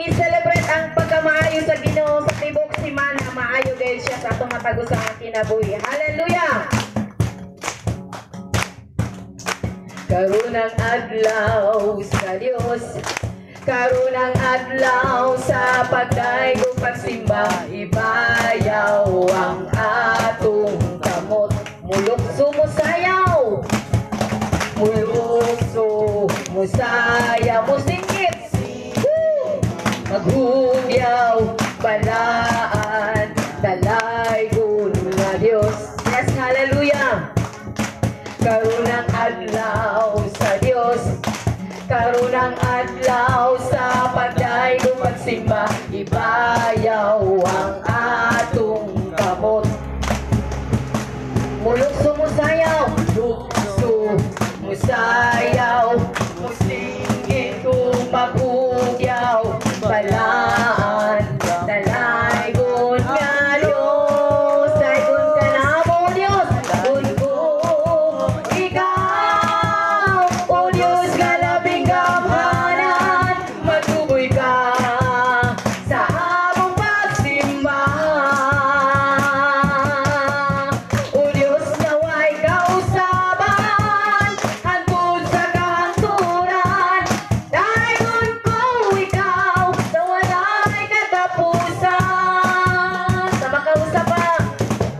i-celebrate ang pagkamaayo sa Ginoo sa tibok semana. Maayo dahil siya sa atong matagos sa kinabuhi. Hallelujah! Karon ang adlaw sa Dios, karon ang adlaw sa pagdaygo pagsimba, ibayaw ang atong kamot. Mulukso mo sayaw, mulukso mo sayaw, musingit, maghugyaw, balaan, dalaygon nga Dios. Yes, hallelujah! Karon ang adlaw sa Dios, karon ang adlaw sa pagdaygo pagsimba, ibayaw ang atong kamot. Mulukso mo sayaw, mulukso mo sayaw, musingit kung magugyaw, balaan, dalaygon nga Diyos, daygon ka na mo Diyos, ikaw, o Diyos ka labing gamhanan, matuboy ka sa among pagsimba. O Diyos naway kausaban, hangtod sa kahangturan, daygon ko ikaw sa walay katapusan. Sama kausaban,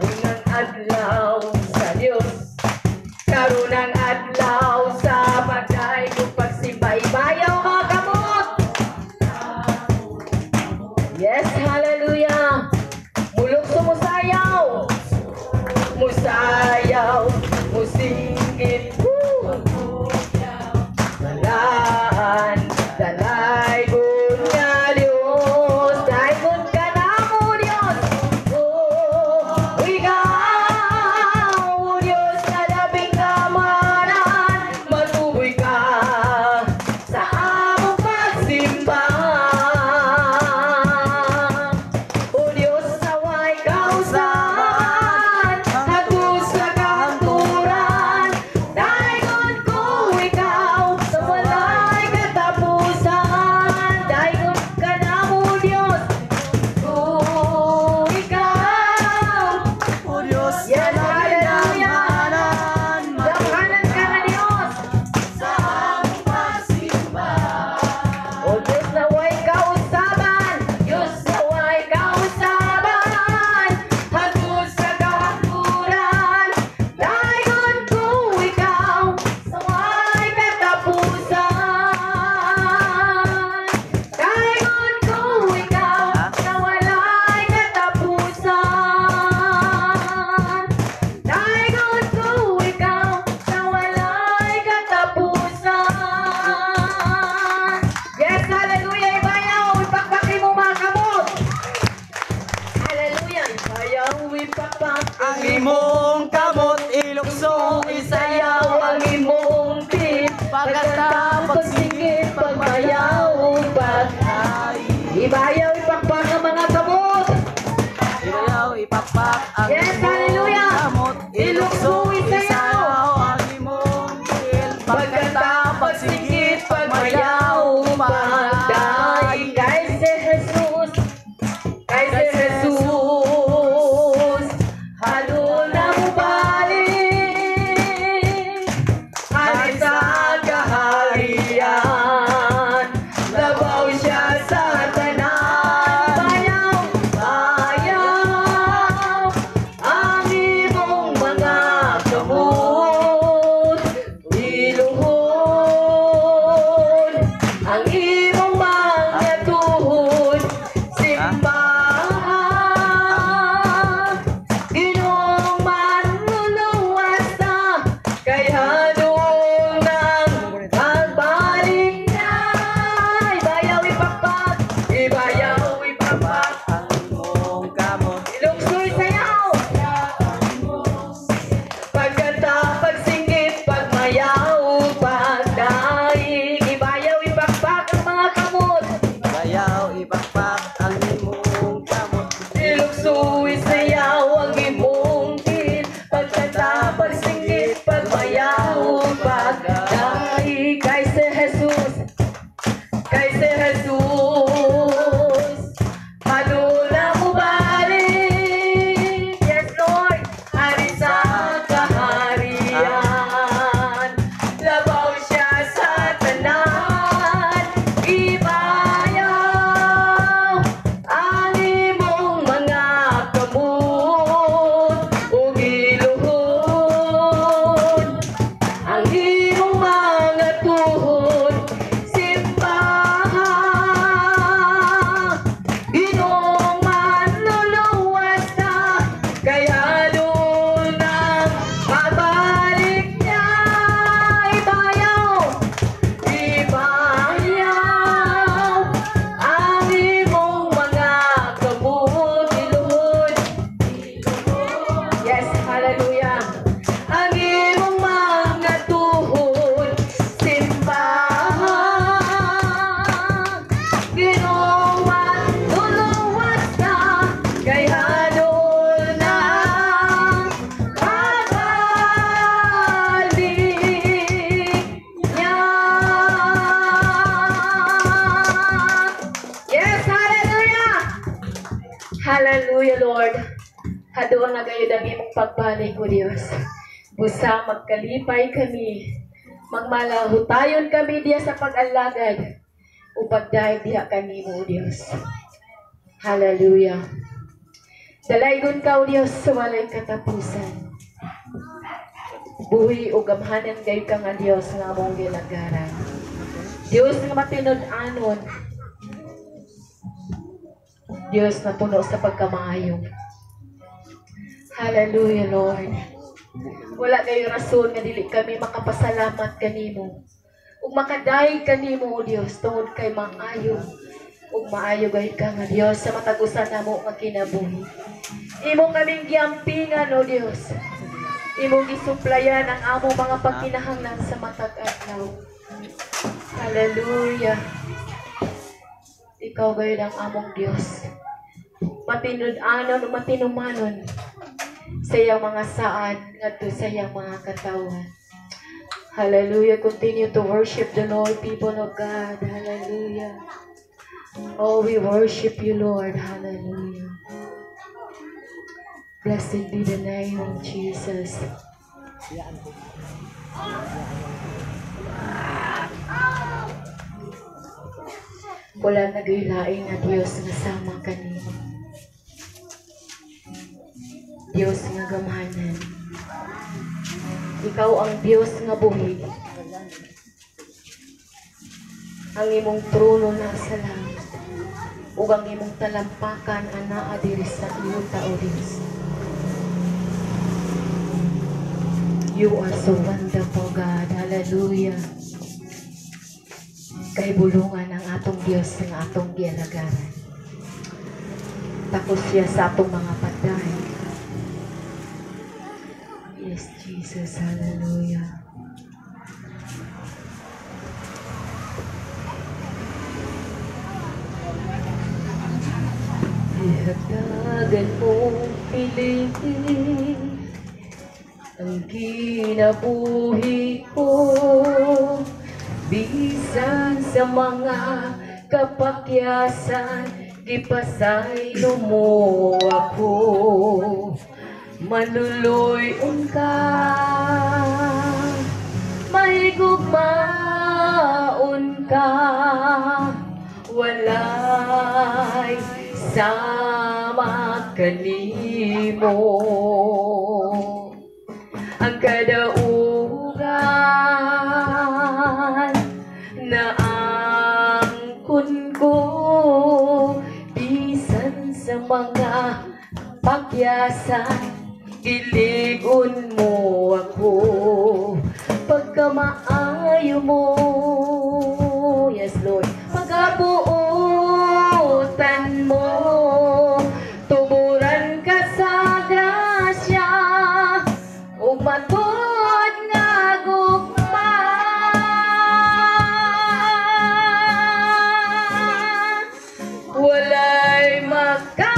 unang adlaw sa Diyos, karon ang adlaw sa pagdaygo pagsimba, ibayaw mga kamot. Yes, hallelujah! Mulukso mo sayaw, musayaw, musingit, balaan, dalaygon nga Diyos, daygon ka na mo Diyos. Ikaw, o Diyos na labing kamaran, matuboy ka sa among pagsimba. O Diyos naway kausaban, hangtod sa kahangturan, daygon ko ikaw sa walay katapusan. Daygon ka na mo Diyos, ikaw. O Diyos, Yes, hallelujah! damhanan, Damhanan ka na Diyos. sa among pagsimba. O Diyos naway kausaban, Diyos naway kausaban, hangtod sa kahangturan, daygon ko ikaw sa walay katapusan. Daygon ko ikaw sa walay katapusan. Daygon ko ikaw sa walay katapusan. Yes, hallelujah! Ibayaw, ipakpaki mo mga kamot. Hallelujah! Ibayaw, ipakpak Ang imong kamot, ilukso, isayaw, ang imong tin, pagkanta, pagsigit, pagbayaw, ibayaw, ipakpak ang mga kamot. Ilayaw, ipakpak ang Yes, imong hallelujah! kamot, Ilukso, isayaw, ang imong til, pagkanta, pagsigit, pagbayaw, pagday. Kay si Jesus, kay si Jesus, halo na mo balik. Hari sa kaharian, labaw siya sa tanan. Bayaw, bayaw, ang imong mga kamot, iluhod, ang imong mga tuhod, simbahan, Ginoong manluluwas na, kaya doon nang pagbalik na. Ibayaw, ipakpak, ibayaw, ipakpak, ang imong kamot. iluksoy sayaw, pagkanta, pagsingit, pagmayaw, pagdaig, ibayaw, ipakpak ang mga kamot. Ilayaw, ipakpak ang imong kamot. Iluksoy sayaw ang imong tin, pagkanta, pagsingit, pagmayaw, pagdaig. Kay si Jesus, kay si Jesus, Hallelujah, Lord. Hadoon na kayo dami mong pagbalik ko, Diyos. Busa magkalipay kami. Magmalahutayon kami diya sa pag-alagad. Upag dahil diha kanimo, Diyos. Hallelujah. Dalaygon ka, O Diyos, sa walay katapusan. Buhi o gamhanan kayo ka nga Diyos nga mong ginagaran. Diyos nga matinod-anon. Diyos na puno sa pagkamaayo. Hallelujah, Lord. Wala kayo rason nga dili kami makapasalamat kanimo. Ug makadaig kanimo, O Dios, tungod kay maayo. Ug maayo gayud ka nga Dios sa matagusan namo nga kinabuhi. Imo kaming giampingan, O Dios. Imo gisuplayan ang amo mga pagkinahanglan sa matag adlaw. Hallelujah. Ikaw gayud ang among Dios. Matinud-anon ug matinumanon sa iyang mga saad ngadto sa iyang mga katawan. Hallelujah. Continue to worship the Lord, people of God. Hallelujah. Oh, we worship you, Lord. Hallelujah. Blessed be the name of Jesus. Wala nagaylain na Diyos nga sama kanimo. Diyos nga gamhanan. Ikaw ang Diyos nga buhi. Ang imong trono nasa langit. Ug ang imong talampakan anaa diri sa iyong tao, Diyos. You are so wonderful, God. Hallelujah. Kay bulungan ang atong Diyos nga atong gialagaran. Takos siya sa atong mga patay. Yes, Jesus. Hallelujah. Ihagdagan mong piliin ang kinabuhi ko, bisan sa mga kapakyasan, gipasaylo mo ako. Maluluyon ka, mahigugmaon ka, walay sama kanimo. Ang kadaugan na angkon ko, bisan sa mga pagyasan, iligon mo ako. Pagkamaayo mo, yes Lord, pagabuotan mo, tuburan ka sa grasya, ug matod nga gugma. Walay makalabaw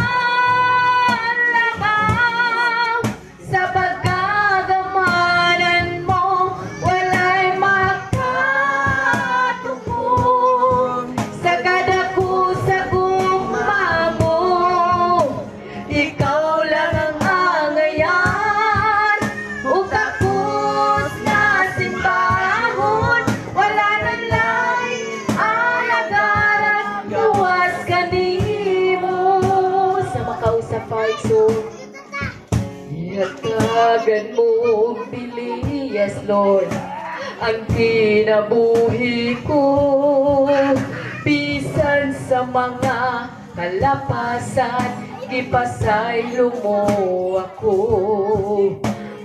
sa pagkagamanan mo, walay makatungkol sa kadako sa gugma mo. Ikaw lang ang angayan, ug kapos na simbahon, wala nang lain alagaran, luwas kanimo sa makausap so ihatagan mo pili, yes Lord, ang kinabuhi ko, bisan sa mga kalapasan, ipasaylo mo ako.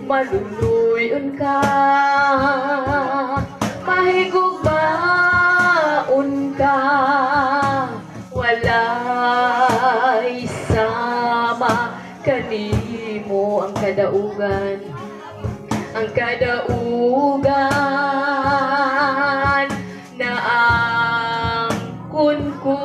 Maluluyon ka, mahigugmaon ka, walay sama kanimo. Ang kadaugan, ang kadaugan na angkon ko,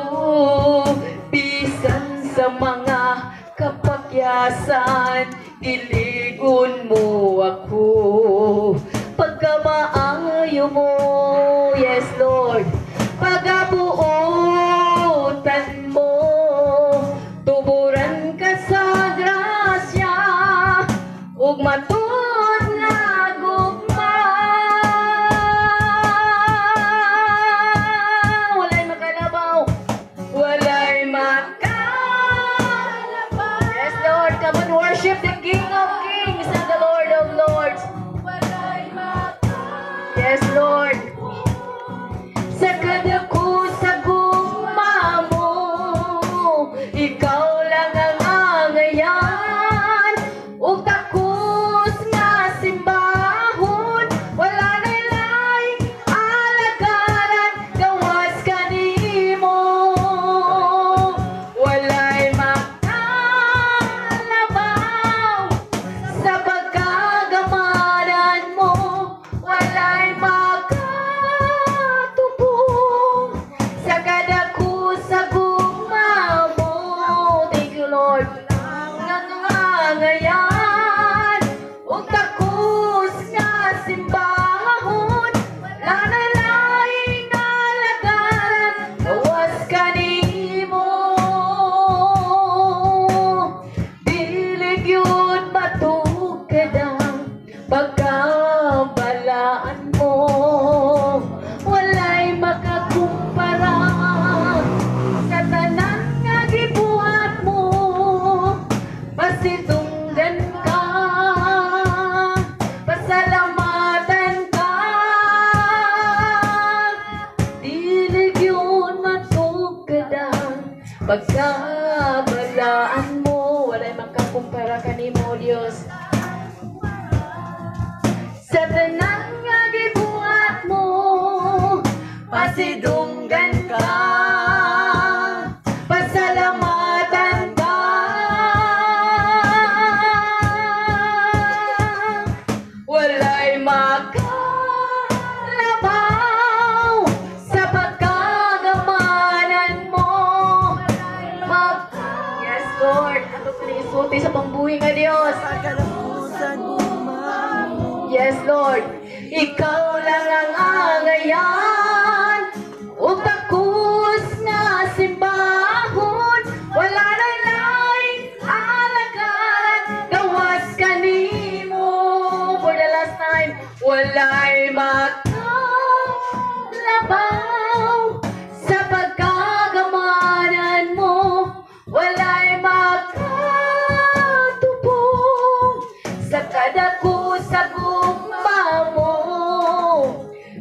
bisan sa mga kapakyasan, iligon mo ako. Pagkamaayo mo, yes Lord, pagabuotan mo, tuburan ka Pagkabalaan mo, walay makakumpara kanimo, Dios. Sa tanan nga gibuhat mo, pasidunggan ka, pasalamatan ka. Walay makalabaw sa pagkagamanan mo. Yes, Lord. Ato panisulti sa pambuhi nga Dios. Kalapusan umamo. Yes, Lord. Ikaw lang ang angayan. O takus nga simbahon. Wala na lain alagaran. Gawas kanimo. For the last time. Walay makalabaw sa pagkagamanan mo. Walay makatupong sa kadako sa gugma mo.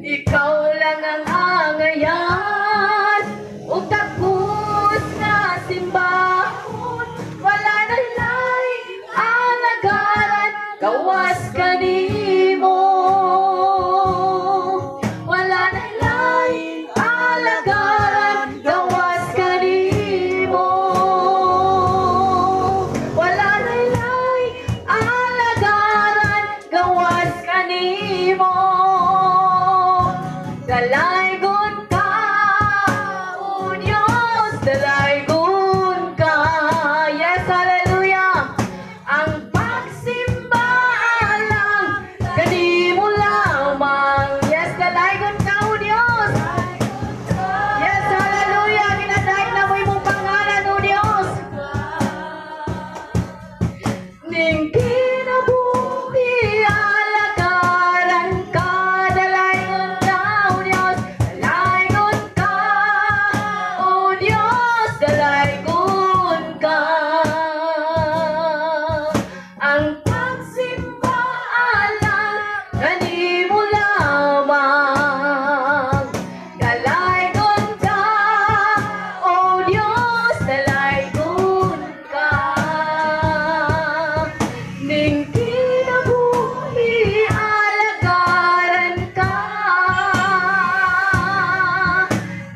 Ikaw lang ang angayan. Ug takus nga simbahon. Wala na lain alagaran. Gawas kanimo. Wala na lain alagaran. Gawas kanimo. Wala na lain alagaran. Gawas kanimo. Dalaygon ka, o Diyos, dalaygon ka. Yes, hallelujah. Ang pagsimba lang kanimo lamang. Yes, dalaygon ka, o Diyos. Yes, hallelujah. Ginadaig na mo imong pangalan, o Diyos. Ning kinabuhi alagaran ka, dalaygon ka, o Diyos. Dalaygon ka, o Diyos, dalaygon ka. Ang pagsimba lang kanimo lamang. Dalaygon ka, o Diyos, dalaygon ka. Ning kinabuhi alagaran ka.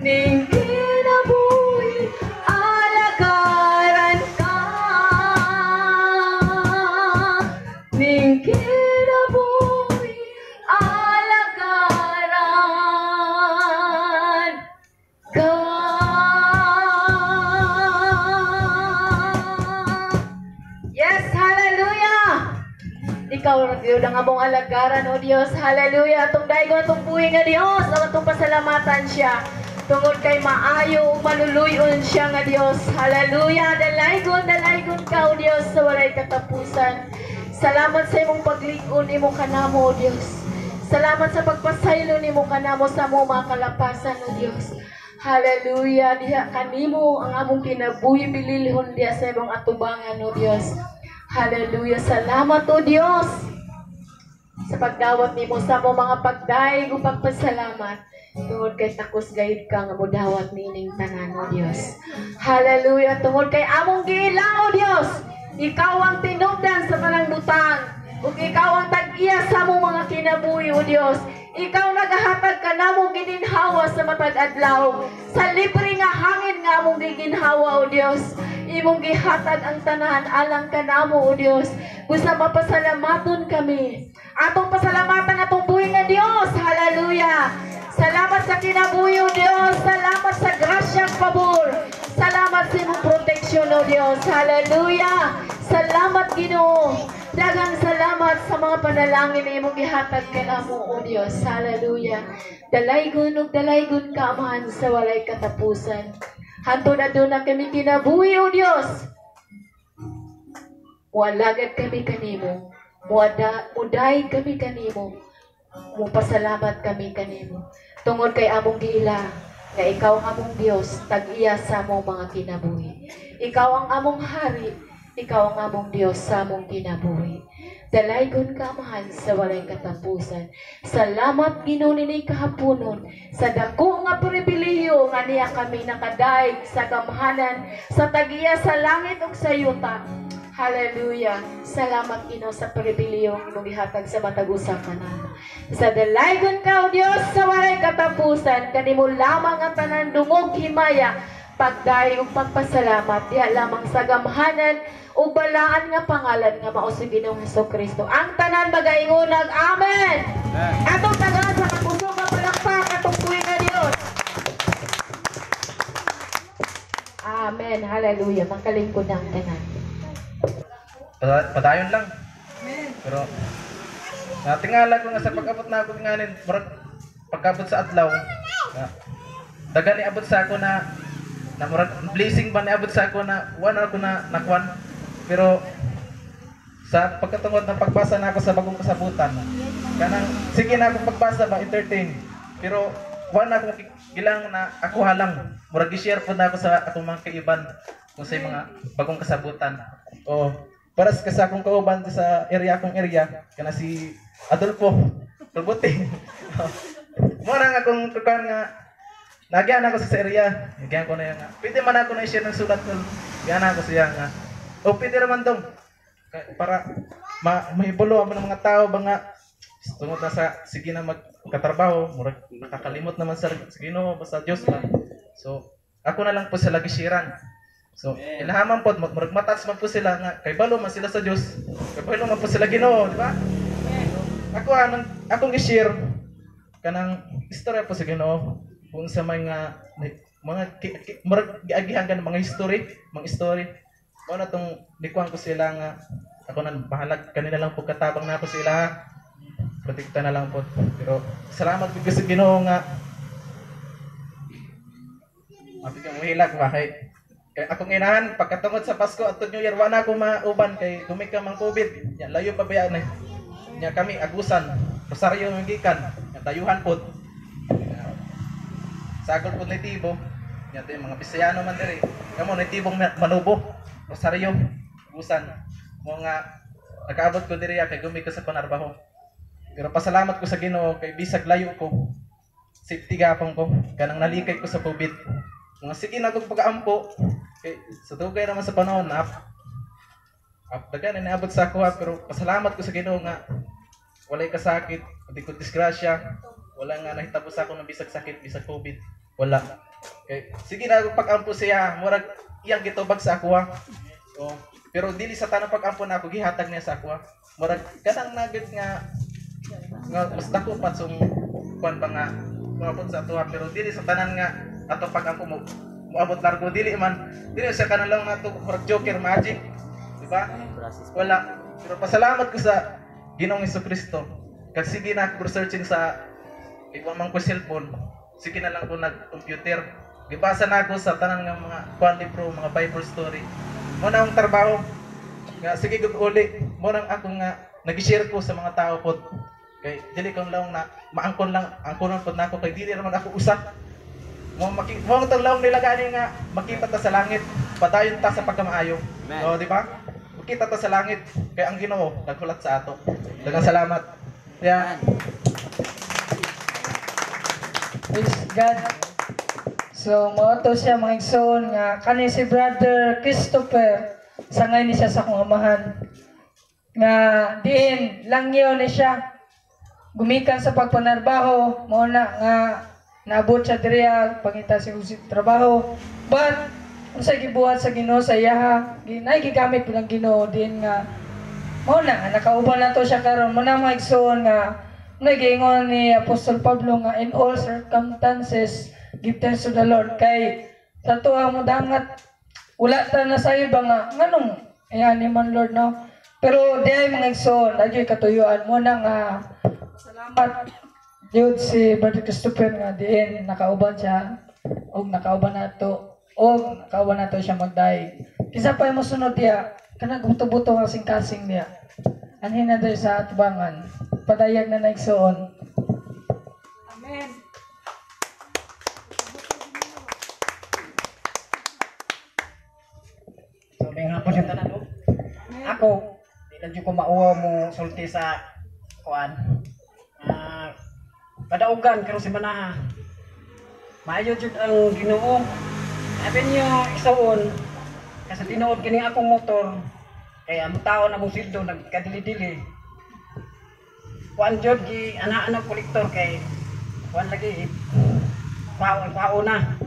Ning kinabuhi alagaran ka. Ning kinabuhi alagaran ka. Yes, hallelujah. Ikaw ra gyud ang among alagaran, o Dios. Hallelujah. Atong daygo atong buhi nga Dios, atong pasalamatan siya. Tungod kay maayo ug maluluyon siya nga Dios. Hallelujah. Dalaygon ka, o Dios, sa walay katapusan. Salamat sa imong paglig-on imo kanamo, o Dios. Salamat sa pagpasaylo nimo kanamo sa among mga kalapasan, o Dios. Hallelujah. Diha kanimo ang among kinabuhi bililhon diha sa imong atubangan, o Dios. Hallelujah. Salamat, o Dios, sa pagdawat nimo sa among mga pagdaig ug pagpasalamat. Tungod kay takos gayud ka nga modawat nining tanan, o Dios. Hallelujah. Tungod kay among giila, o Dios. Ikaw ang tinubdan sa panangbutang. Ug ikaw ang tag-iya sa among mga kinabuhi, o Dios. Ikaw nagahatag ka namong gininhawa sa matag adlaw. Sa libre nga hangin nga among giginhawa, o Dios. Imong gihatag ang tanan alang kanamo, o Dios. Gusto mapasalamaton kami. Atong pasalamatan atong buhi nga Dios. Hallelujah. Salamat sa kinabuhi, o Dios. Salamat sa grasyang pabor. Salamat sa imong proteksyon, o Dios. Hallelujah. Salamat, Ginoo. Daghang salamat sa mga panalangin na imong gihatag kanamo, o Dios. Hallelujah. Dalaygon ug dalaygon ka, Amahan, sa walay katapusan. Hantod aduna kami kinabuhi, o Dios. Mualagad kami kanimo. Muday kami kanimo. Mupasalamat kami kanimo. Tungod kay among giila nga ikaw ang among Dios, tag-iya sa among mga kinabuhi. Ikaw ang among hari. Ikaw ang among Dios sa among kinabuhi. Dalaygon ka, mahal, sa walay katapusan. Salamat, Ginoo, ni kahaponon sa dako nga pribilehiyo nga niya kami nakadaig sa gamhanan sa tagiya sa langit ug sa yuta. Hallelujah. Salamat, Ginoo, sa pribilehiyo nga gihatag sa matag usa kanamo. Sa dalaygon ka, O Dios, sa walay katapusan, kanimo lamang ang tanan dungog himaya, pagdayo ug pagpasalamat diha lamang sa gamhanan ug balaan nga pangalan nga mao si Ginoong Hesukristo. Ang tanan magaingonag, amen. Atong tagaan sa kapuso nga palakpak atong puwi nga Dios. Amen. Hallelujah. Makalingkod ang tanan. Padayon lang. Pero natingala ko nga sa pag-abot na ako nganin, pag-abot sa adlaw, dagan ni abot sa ako na murag blessing ba ni abot sa ako na wala ako na nakwan. Pero sa pagkatungod ng pagbasa na ako sa bagong kasabutan, kanang sige na ako pagbasa ba entertain. Pero wala akong gilang na ako halang. Murag i-share po na ako sa atong mga kaiban kung sa mga bagong kasabutan. O para sa akong kauban sa akong area, kana si Adolfo Rubuti. Mura nga akong tukan nga nagyan ako sa area. Nagyan ko na yan nga. Pwede man ako na i-share ng sulat ko. Nagyan ako siya nga. O pwede naman dong para mahibulo ang mga tao ba nga tungod na sa sige na magkatrabaho, murag nakakalimot naman sa Ginoo basta Dios lang. So ako na lang po sila gishiran. So ilahaman po murag matas man po sila nga kay balo man sila sa Dios. Kay balo man po sila Ginoo, di ba? So, akong gi-share kanang istorya po sa Ginoo kung sa mga murag giagihan kan mga story. Mao na tong likuan ko sila nga ako na bahalag kanila lang po katabang na ako sila. Protekta na lang po. Pero salamat po sa Ginoo nga mati kang uhilag ba kay akong inahan pagkatungod sa Pasko at New Year wala ko mauban kay gumika mang COVID. Nya layo pa ba na. Nya kami agusan Rosario magikan. Nya dayuhan pod. Sagol pod ni Tibo. Nya mga Bisayano man diri. Kamo ni Tibong Manubo. Rosario, Busan, mga nakaabot ko diri kay gumika sa panarbaho. Pero pasalamat ko sa Ginoo kay bisag layo ko. Safety gapon ko kanang nalikay ko sa COVID. Mga sige na kog pag-aampo kay sa dugay naman sa panahon dagan na naabot sa ako pero pasalamat ko sa Ginoo nga walay kasakit, di ko disgrasya, wala nga nahitabo sa ako ng bisag sakit, bisag COVID, wala. Okay. Sige na kog pag-ampo siya, murag iyang gitubag sa ako so, pero dili sa tanang pag-ampo na ako gihatag niya sa ako murag kanang nagid nga mas dako pa sung kuan pa nga moabot sa ato pero dili sa tanan nga ato pag-ampo mo moabot largo dili sa kanang lang nato murag joker magic di ba wala pero pasalamat ko sa Ginoong Hesukristo kag sige na ako searching sa iba man ko cellphone sige na lang ko nag-computer. Gibasa na ako sa tanan nga mga kuan libro, mga Bible story. Mo na ang trabaho. Nga sige gud uli. Mo nang ako nga nagi-share ko sa mga tao pod. Kay dili ko lang na maangkon lang angkonon pod nako kay dili naman ako usa. Mo tong laong nila gani nga makita ta sa langit. Padayon ta sa pagkamaayo. O di ba? Makita ta sa langit kay ang Ginoo naghulat sa ato. Daghang salamat. Yeah. Praise God. So, moto siya mga igsoon nga kani si Brother Christopher sangay ni siya sa akong amahan nga diin langyaw ni siya gumikan sa pagpanarbaho mo na nga naabot siya diriya pangita si trabaho but unsa gibuhat sa Ginoo sa iyaha ginay gigamit pinang Ginoo din nga mo na nakauban na to siya karon mo na mga igsoon nga nagingon ni Apostol Pablo nga in all circumstances give thanks to the Lord kay sa tuwa mo dangat wala ta na sa iba nga nganong ayan ni man Lord no pero di ay mga igsoon adyoy katuyuan mo na nga salamat Diod si Brother Christopher nga diin nakauban siya og nakauban nato siya magdaig kisa pa mo sunod diya kanang buto-buto nga sing-kasing niya anhin na diri sa atubangan padayag na naigsoon. Amen. So, may hapon siya tanan. ako, di na jud ko mauwa mo sulti sa kuan. Kadaugan karon si manaha. Maayo jud ang Ginoo. Abi niyo isaon kasi tinuod kini akong motor kaya ang tao na mong sildo nagkadili-dili. Kuan jud gi ana-ana kolektor kay kuan lagi pao na.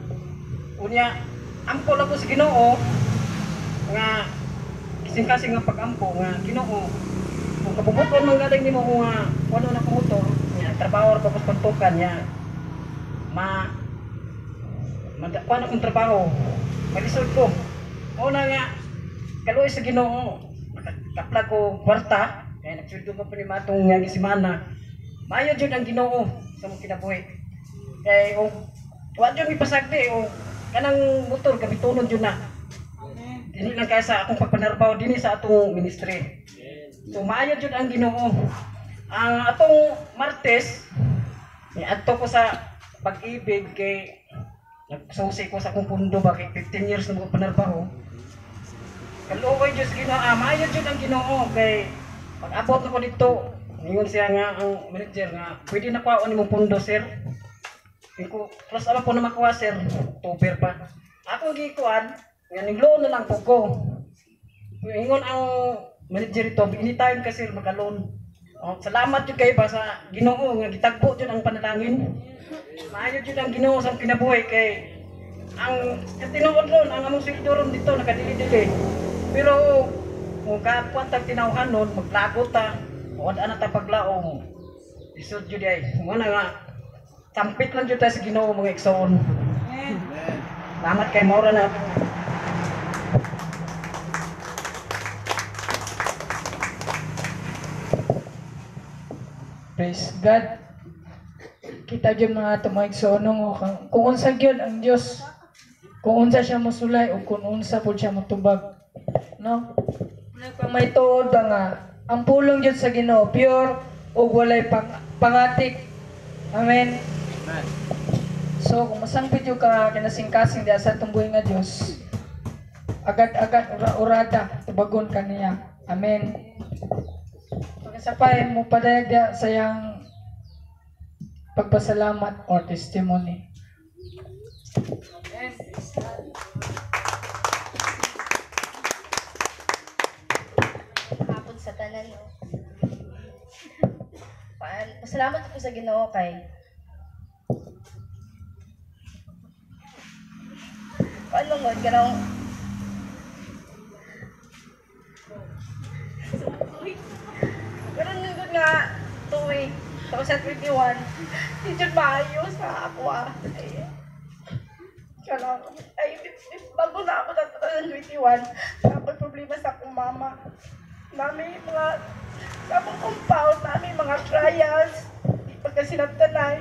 Unya ampo lang ko sa Ginoo nga kising-kasing nga pag-ampo nga Ginoo kung kabubuton man galing nimo nga kuno na ko motor nga trabaho ra tapos pagtukan niya kuan akong trabaho malisod ko una nga kaluoy sa Ginoo kapla ko kwarta kaya nagsweldo ko pa ni matong nga semana maayo jud ang Ginoo sa mong kinabuhi kay wa jud mi pasagdi kanang motor kami tunod jud na. Dili lang kaya sa akong pagpanarbaho dinhi sa atong ministry. So maayo jud ang Ginoo. Ang atong Martes ni adto ko sa pag-ibig kay nagsusi ko sa akong pundo ba kay 15 years na mo panarbaho. Kaluoy jud Ginoo, maayo jud ang Ginoo kay pag-abot na ko dito. Ningon siya nga ang manager nga pwede na kuhaon nimong pundo sir. Ko plus ala po na makuha sir, October pa. Ako gikuan, nga ning-loan na lang po ko. Ingon ang manager ito, anytime ka sir magka-loan. Salamat jud kay ba sa Ginoo nga gitagpo jud ang panalangin. Maayo jud ang Ginoo sa kinabuhi kay ang tinuod ron ang among sweldo ron dito nakadili-dili. Pero kung kapuan tag tinawhan nun maglagot ta, wala na ta paglaom. Isod jud ay. Mo na nga tampit lang jud ta sa Ginoo mga igsoon. Salamat kay Maura na. Praise God. Kita dyan mga tumaigsoon kung unsa gyud ang Dios, kung unsa siya mosulay o kung unsa pud siya motubag. No? May tuod nga ang pulong jud sa Ginoo pure ug walay pangatik. Amen. So kung masangpit yung kinasingkasing di sa itong buhay nga Diyos, agad-agad urada tubagon ka niya. Amen. Pagkasapay mo padayag dia sayang pagpasalamat or testimony. Amen. Hapon sa tanan. Pasalamat ako sa Ginoo kay paano mo ganang ganun nindot nga tuwing 2021 di dyan maayos sa ako bago na ako sa 2021 tapos problema sa akong mama namin mga sa akong compound namin mga trials pagkasinabtanay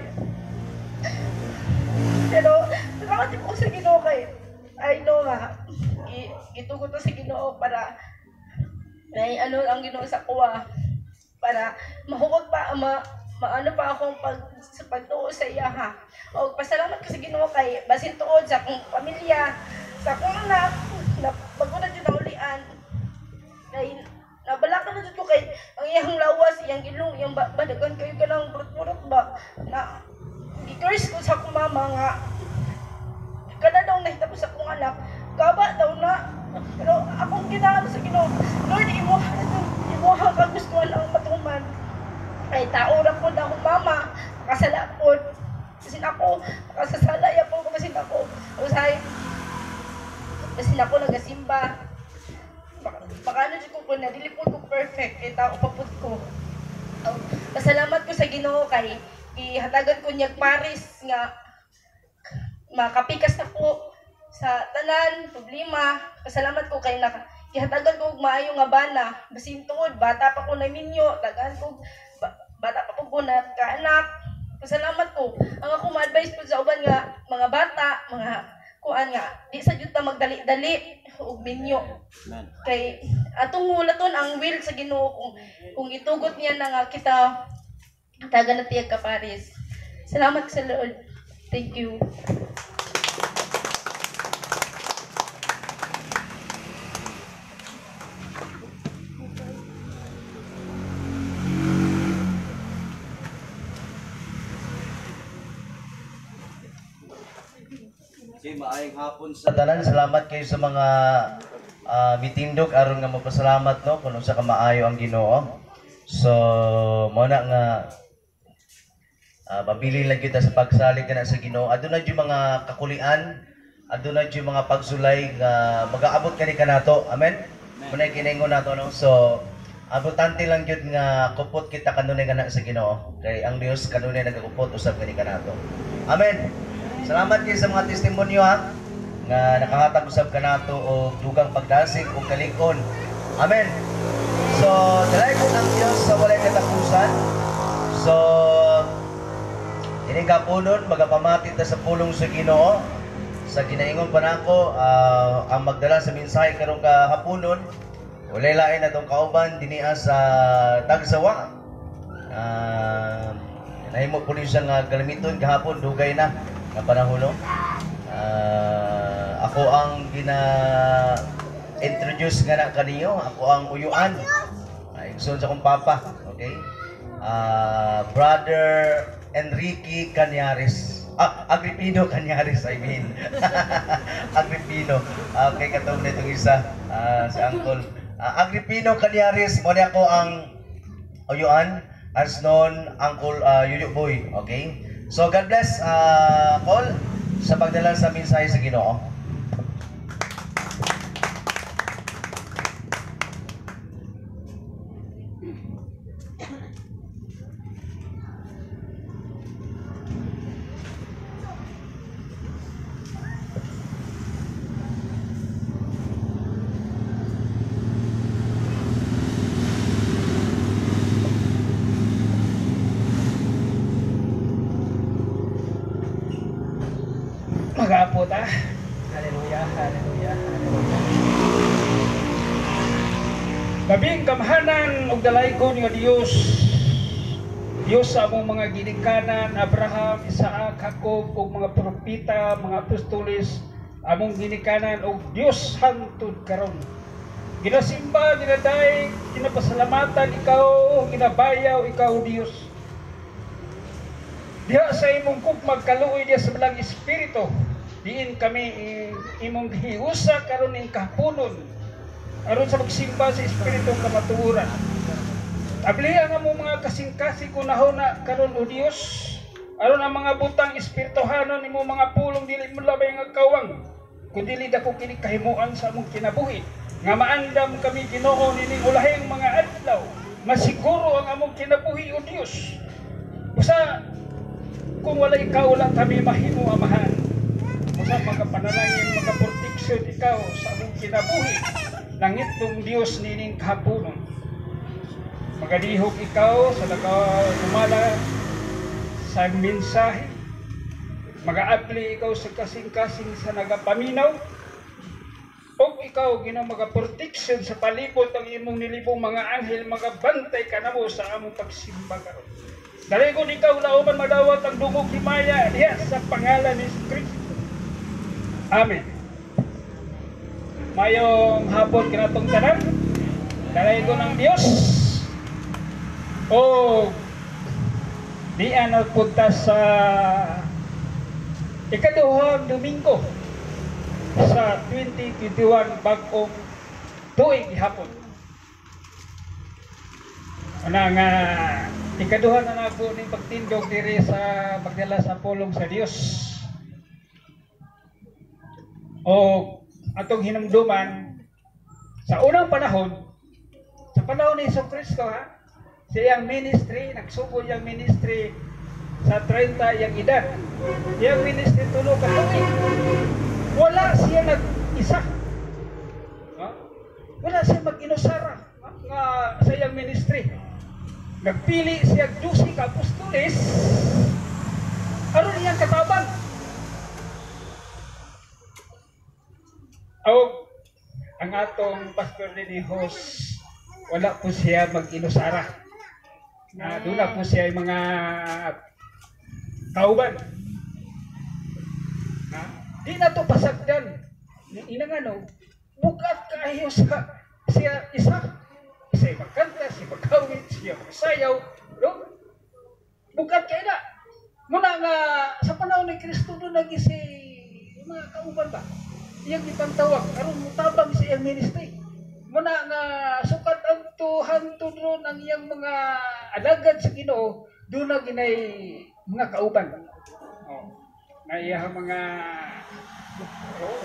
pero salamat ko sa Ginoo kay I know nga gitugot ko sa Ginoo para may ano ang Ginoo sa kuha para mahukog pa maano pa akong sa pagtuo sa iya ha o pasalamat ko sa Ginoo kay basin tuod sa akong pamilya sa akong anak na bago na dyan naulian kay nabalakan na dyan ko kay ang iyang lawas iyang gilong iyang badagan kayo ka ng burot-burot ba na i-curse ko sa akong mama nga kada daw nahitapos akong anak, gaba daw na. Pero akong ginaano sa Ginoo, Lord, imuha ka gustuhan ang matuman. Ay, taura po na akong mama, makasala po. Kasi ako, makasasalaya po ko kasi ako. Kasi ako nagasimba. Baka dyan ko po na, dili po ko perfect, kaya tao papud ko. Pasalamat ko sa Ginoo kay ihatagan ko niyag Paris nga makapikas na po sa tanan, problema. Pasalamat ko kay ihatagan ko maayo nga bana. Basin tuod, bata pa ko na minyo, tagaan ko, bata pa ko na kaanak. Pasalamat ko. Ang ako ma-advise po sa uban nga mga bata, mga kuan nga, di sa jud ta magdali-dali og minyo. Kay atong hulaton ang will sa Ginoo kung itugot niya na nga kita taga na tiyag ka Paris. Salamat sa Lord. Thank you. Okay, maayong hapon sa tanan. Salamat kayo sa mga mitindog aron nga magpasalamat no kung sa kamaayo ang Ginoo. So, mo na nga mabili lang kita sa pagsalig kana sa Ginoo. Aduna jud mga kakulian, aduna jud mga pagsulay nga magaabot kani kanato. Amen. Muna kiningon nato no. So, importante lang jud nga kupot kita kanunay kana sa Ginoo. Kay ang Dios kanunay nagakupot usab kani kanato. Amen. Salamat kayo sa mga testimonyo ha, nga nakahatag usab kanato og dugang pagdasig o kalikon. Amen. So, dalay ko ng Diyos sa walay katapusan. So, ini kapunon magapamati ta sa pulong sa Ginoo. Sa ginaingon pa nako ang magdala sa mensahe karong kahaponon. Walay lain atong kauban dinhi sa Tagsawa. Nahimo po siya nga galamiton kahapon dugay na nga panahon no. Ako ang introduce nga na kaniyo, ako ang uyuan. Igsoon sa akong papa, okay? Brother Enrique Cañares. Agripino Cañares, I mean. Agripino. Okay, katong nitong isa si Uncle. Agripino Cañares, mo ni ako ang uyuan as known Uncle Yuyo Boy, okay? So God bless Paul sa pagdala sa mensahe sa Ginoo. Mag-aapot Hallelujah, hallelujah, hallelujah. Labing kamhanan og dalaygon nga Dios. Dios sa among mga ginikanan, Abraham, Isaac, Jacob, ug mga propeta, mga apostoles, among ginikanan og Dios hangtod karon. Ginasimba, ginaday, ginapasalamatan ikaw, ginabayaw ikaw Dios. Diha sa imong kukmag kaluoy diya sa balang espiritu. Diin kami imong hiusa karon ning kapunon aron sa magsimba sa espiritu kamatuoran. Ablihan nga mo mga kasing-kasing kunahon na karon o Dios aron ang mga butang espirituhanon nimo mga pulong dili mo labay nga kawang kundi dako kini kahimuan sa among kinabuhi nga maandam kami Ginoo nining ulahing mga adlaw masiguro ang among kinabuhi o Dios. Usa kung wala ikaw lang kami mahimo amahan. Usa mga panalangin, mga proteksyon ikaw sa among kinabuhi. Nangitong Dios nining kahaponon. Magadihog ikaw sa nagumala sa mensahe. Mag-aapli ikaw sa kasing-kasing sa nagapaminaw. O ikaw Ginoo magaproteksyon sa palibot ang imong nilibong mga anghel, magabantay kanamo sa among pagsimba karon. Dalaygon ikaw lauban madawat ang dungog himaya diha sa pangalan ni Kristo. Amen. Mayong hapon kinatong tanan. Dalaygon ng Dios. O di nagpunta sa ikaduhang Domingo sa 2021 bag-ong tuig hapon. Ana nga ikaduha na nago ning pagtindog diri sa pagdala sa pulong sa Dios. O atong hinumduman sa unang panahon, sa panahon ni Hesus Kristo siyang ministry, nagsugod yang ministry sa 30 yang edad. Yang ministry tulo ka tuig. Wala siya nag-isa. Wala siya mag-inusara nga sa iyang ministry. Nagpili siya 12 ka apostoles aron iyang katabang. Ang atong pastor ni host wala po siya mag-inusara. Doon po siya mga kauban. Di na to pasagdan. Inang bukat kayo sa siya isa. Siya magkanta, siya magkawit, siya magsayaw. Bukat kayo na. Muna nga, sa panahon ni Kristo doon nag-isi mga kauban ba? Iyang ipantawag aron mutabang sa iyang ministry. Muna nga sukat ang hantod ron ang iyang mga alagad sa Ginoo, doon na ginay mga kauban. Oh. Nga iyang mga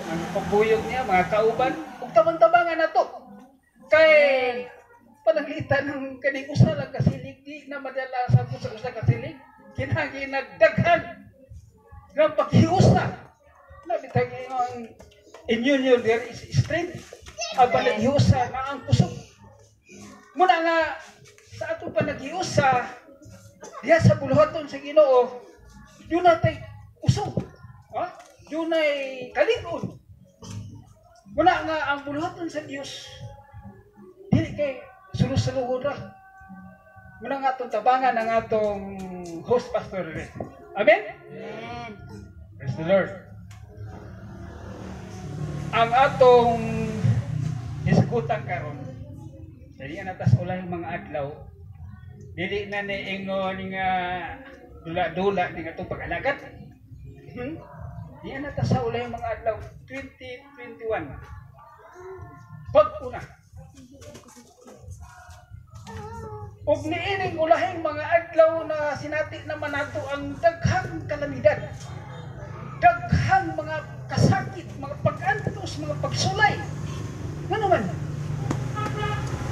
ang pagbuyog niya, mga kauban, ug tamang-tamangan na to. Kay pananglitan ng kaning usa lang kasilig, di na madala sa usa kasilig, kinahanglan nagdaghan ng paghiusa. Nabitag ang immune there is strength. Aba naghiusa na ang kusog. Muna nga sa ato pa naghiusa, diha sa buluhaton sa Ginoo, yun natay kusog. Ha? Yun ay kalingon. Muna nga ang buluhaton sa Dios, dili kay sulod-sulod ra. Muna nga atong tabangan ang atong host pastor. Amen? Amen. Praise the Lord. Ang atong isgutan karon, dili na tas ulay mga adlaw, dili na niingon nga dula-dula ning atong pag-alagat. Diyan na ta sa ulay mga adlaw 2021. Pag-una. Ug niining ulahing mga adlaw na sinati naman nato ang daghang kalamidad. Daghang mga kasakit, mga pag-antos, mga pagsulay. Nga naman.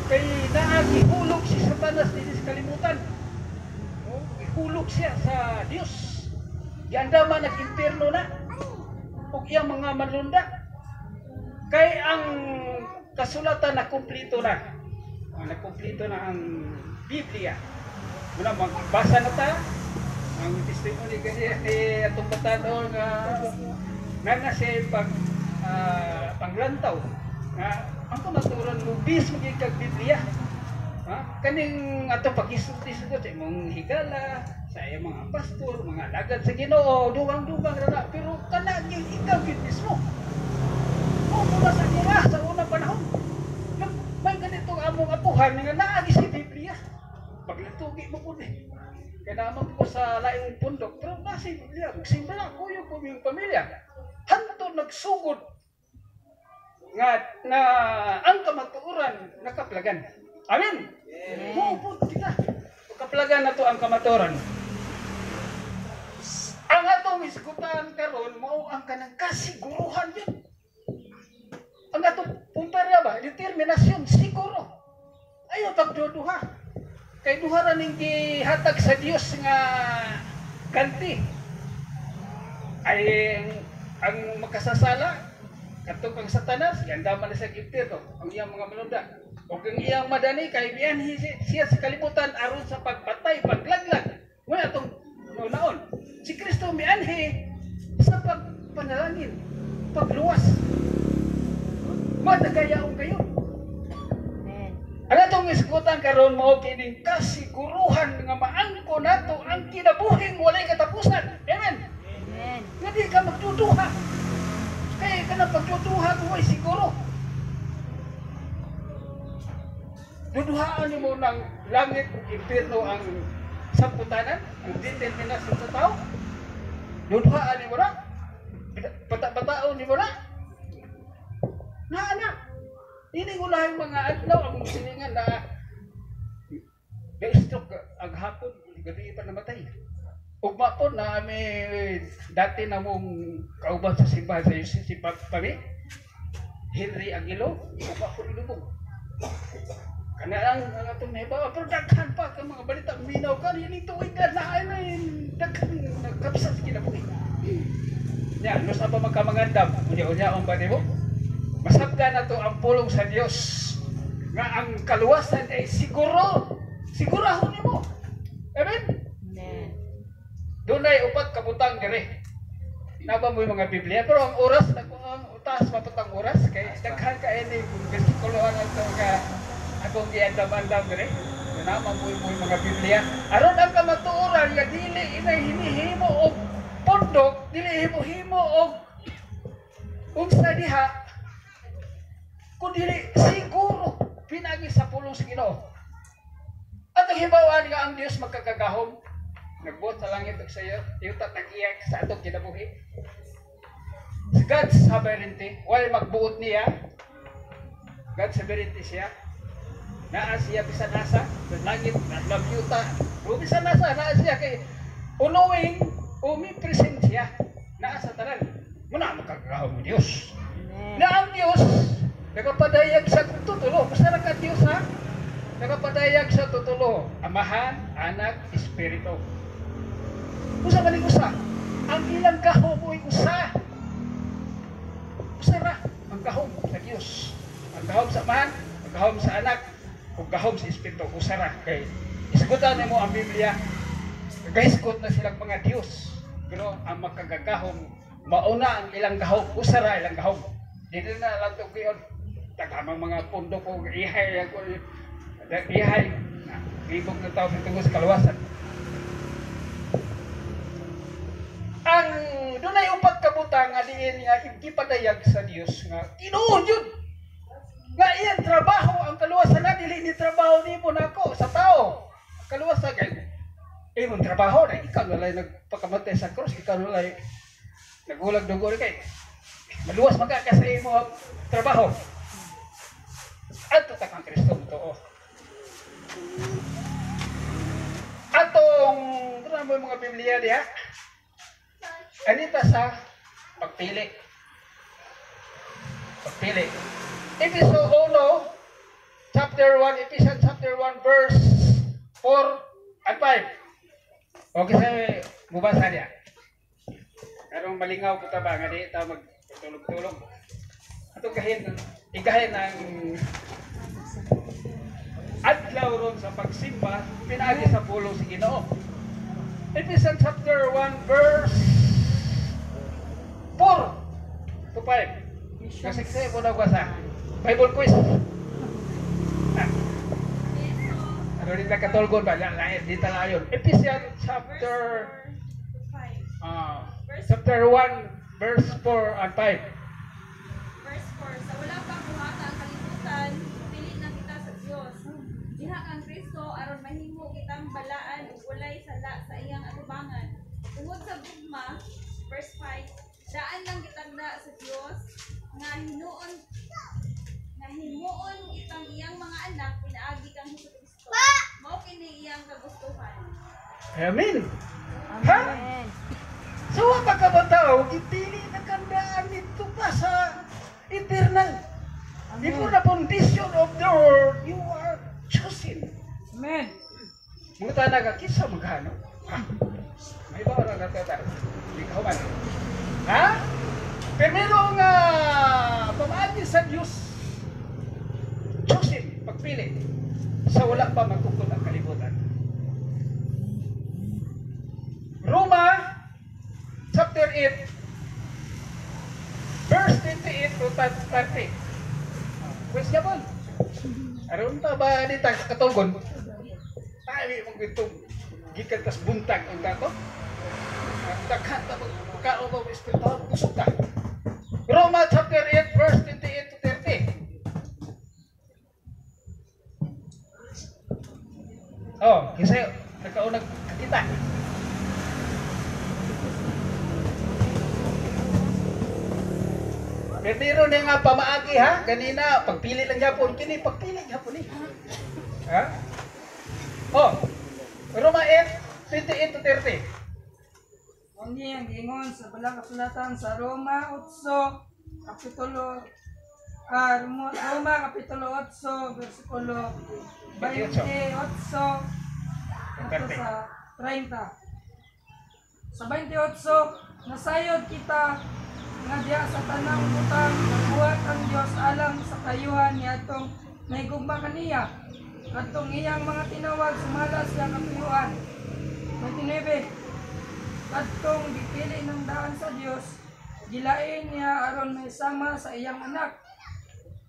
Kay naagihulog si Satanas din sa kalimutan. Ihulog siya sa Dios. Giandaman nag-impierno na. Ug iyang mga manlunda. Kay ang kasulatan na kumplito na. Nakumplito na ang Biblia. Muna magbasa na ta ang testimony kasi atong batanon nga siya panglantaw nga ang kamaturan mo bis magigag Biblia. Kaning atong paghisgot-hisgot sa imong higala, sa iyong mga pastor, mga alagad sa Ginoo, duwang-duwang na pero kanagin ikaw gid mismo. Muna sa dira sa unang panahon. May ganito among apuhan nga naagi si Biblia. Paglatugi mo po din. Kaya naman ko sa laing pundok, pero nasi Biblia, magsimba na ko yung pamilya. Hanto nagsugod nga na ang kamatuoran nakaplagan. Amen. Mupod kita. Kaplagan na to ang kamatuoran. Ang atong isgutan karon mao ang kanang kasiguruhan yun. Ang atong pumperya ba, determinasyon siguro. Ayaw pagduduha. Kay duha ra ning gihatag sa Dios nga ganti. Ay ang makasasala kadtong kang Satanas, giandaman na sa impierno ang iyang mga manunda. O kung iyang madani kay biyanhi siya sa kalibutan aron sa pagpatay, paglaglag. Wala itong naon. Si Kristo mianhi sa pagpanalangin, pagluwas. Matagayaon kayo. Ang atong isgutan karon mao kining kasiguruhan nga maangko nato ang kinabuhing walay katapusan. Amen. Amen. Nga di ka magduduha. Kaya ka na pagduduha mo ay siguro. Duduhaan mo ng langit ug impierno ang samputanan, ang determinasyon sa tao. Duduhaan mo na. Bata-bataon mo na. Na. Ini ulahing mga adlaw ang siningan na na-stroke ang hapon, gabi pa namatay. Ugma po na may dati na mong kauban sa simbahan sa si Pami, Henry Aguilo, ugma po nilubog. Kanang ang atong nahibawa, pero daghan pa ka mga balita, minaw ka, hindi tuwing ganahan na yung daghan nagkapsa sa kinabuhi. Yan, no sa ba magkamangandam, unya-unya ang bani mo? Masabda na to ang pulong sa Dios nga ang kaluwasan ay siguro sigurahon nimo. Amen. Amen. Dunay upat kabutang dire. Naba mo yung mga Biblia pero ang oras na ko ang utas mapatang oras kay daghan ka ini bersikulo ang ato ka akong giandam-andam dire. Naman mo yung mga Biblia. Aron ang kamatuoran nga dili inay hinihimo og pundok, dili himo og sa diha kundi siguro pinagi sa pulong sa Ginoo. At ang hibawan nga ang Dios magkakagahom, nagbuot sa langit ug sa iyo, iyutat nag-iyak sa atong kinabuhi. God's sovereignty, why magbuot niya? God's sovereignty siya. Naa siya bisan nasa, sa langit, sa yuta. O bisan nasa, naa siya kay unuwing, present siya. Naa sa tanan. Muna makagagaw mo Diyos. Na ang Diyos, nakapadayag sa tutulo. Basta ka Diyos ha? Nakapadayag sa tutulo. Amahan, Anak, Espiritu. Usa maning usa. Ang ilang gahom mo'y usa. Usara ang gahom sa Diyos. Ang gahom sa Amahan, ang gahom sa Anak, ug gahom sa Espiritu. Usara kay isgutan nimo ang Biblia. Nagaisgot na silang mga Diyos. Pero ang makagagahom, mauna ang ilang gahom, usara ilang gahom. Dito na lang ito ngayon, tagamang mga pundo ko, ihay, ibog na tao tungo sa kaluwasan. Ang doon ay upat kabutang nga diin nga ipadayag sa Dios nga tinuod yun. Nga iyan trabaho ang kaluwasan na dili ni trabaho nimo nako sa tao. Ang kaluwasan kay imong trabaho na ikaw na lang nagpakamatay sa krus, ikaw na lang nagulag dugo kay maluwas magka sa imo trabaho. Ato ta kang Kristo totoo. Atong mo mga Biblia diha. Anita sa pagpili. Pagpili. Episode 1, chapter 1, Ephesians chapter 1, verse 4 at 5. Okay sa mubasa niya. Karong malingaw ko ba nga di ta magtulog-tulog. Atong igahin ng adlaw ron sa pagsimba pinaagi sa pulo si Ginoo. Ephesians chapter 1 verse 4 to 5. Kasi mo na basa. Bible quiz. Ano rin na katulgon ba? Dito na yun. Ephesians chapter 1 verse 4 and 5. Verse 4, sa wala pang buhata ang kalibutan, pilit na kita sa Diyos. Diha kang Kristo, aron mahimo kitang balaan ug walay sala sa iyang atubangan. Tungod sa bugma, verse 5, daan lang kitagda sa Diyos, nga himuon itang iyang mga anak, pinaagi kang Kristo. Mao kini iyang kagustuhan. Amen. Ha? So, pagkabataw, ipili na kandaan ito pa sa eternal. Before the foundation of the world, you are chosen. Amen. Mga tanaga, kisa maghano? Ha? May ba orang kata di kauman? Ha? Pero nga pamaagi sa Diyos, chosen, pagpili, sa wala pa magkukod ang kalibutan. Roma chapter 8 verse 28 to 30. Question. Aron ta ba dita katulgon? Ay mo gitong gikan tas buntag ang dato. Daghan ta pagkaon mo espiritu busog ka. Roma chapter 8 verse 28 to 30. Oh, kasi nagkaon nagkita. Pero na nga pamaagi ha, ganina, pagpili lang yapon, kini pagpili yapon eh. Ha? Oh, Roma 8, 28 to 30. Kundi ang gingon sa balang kasulatan sa Roma 8, kapitulo, Roma kapitulo 8, versikulo 28, ato sa 30. Sa 28, nasayod kita nga diya sa tanang butang nagbuhat ang Dios alang sa kayuhan niadtong naigugma kaniya kadtong iyang mga tinawag sumala siya katuyuan. 29 kadtong gipili ng daan sa Dios gilain niya aron may sama sa iyang anak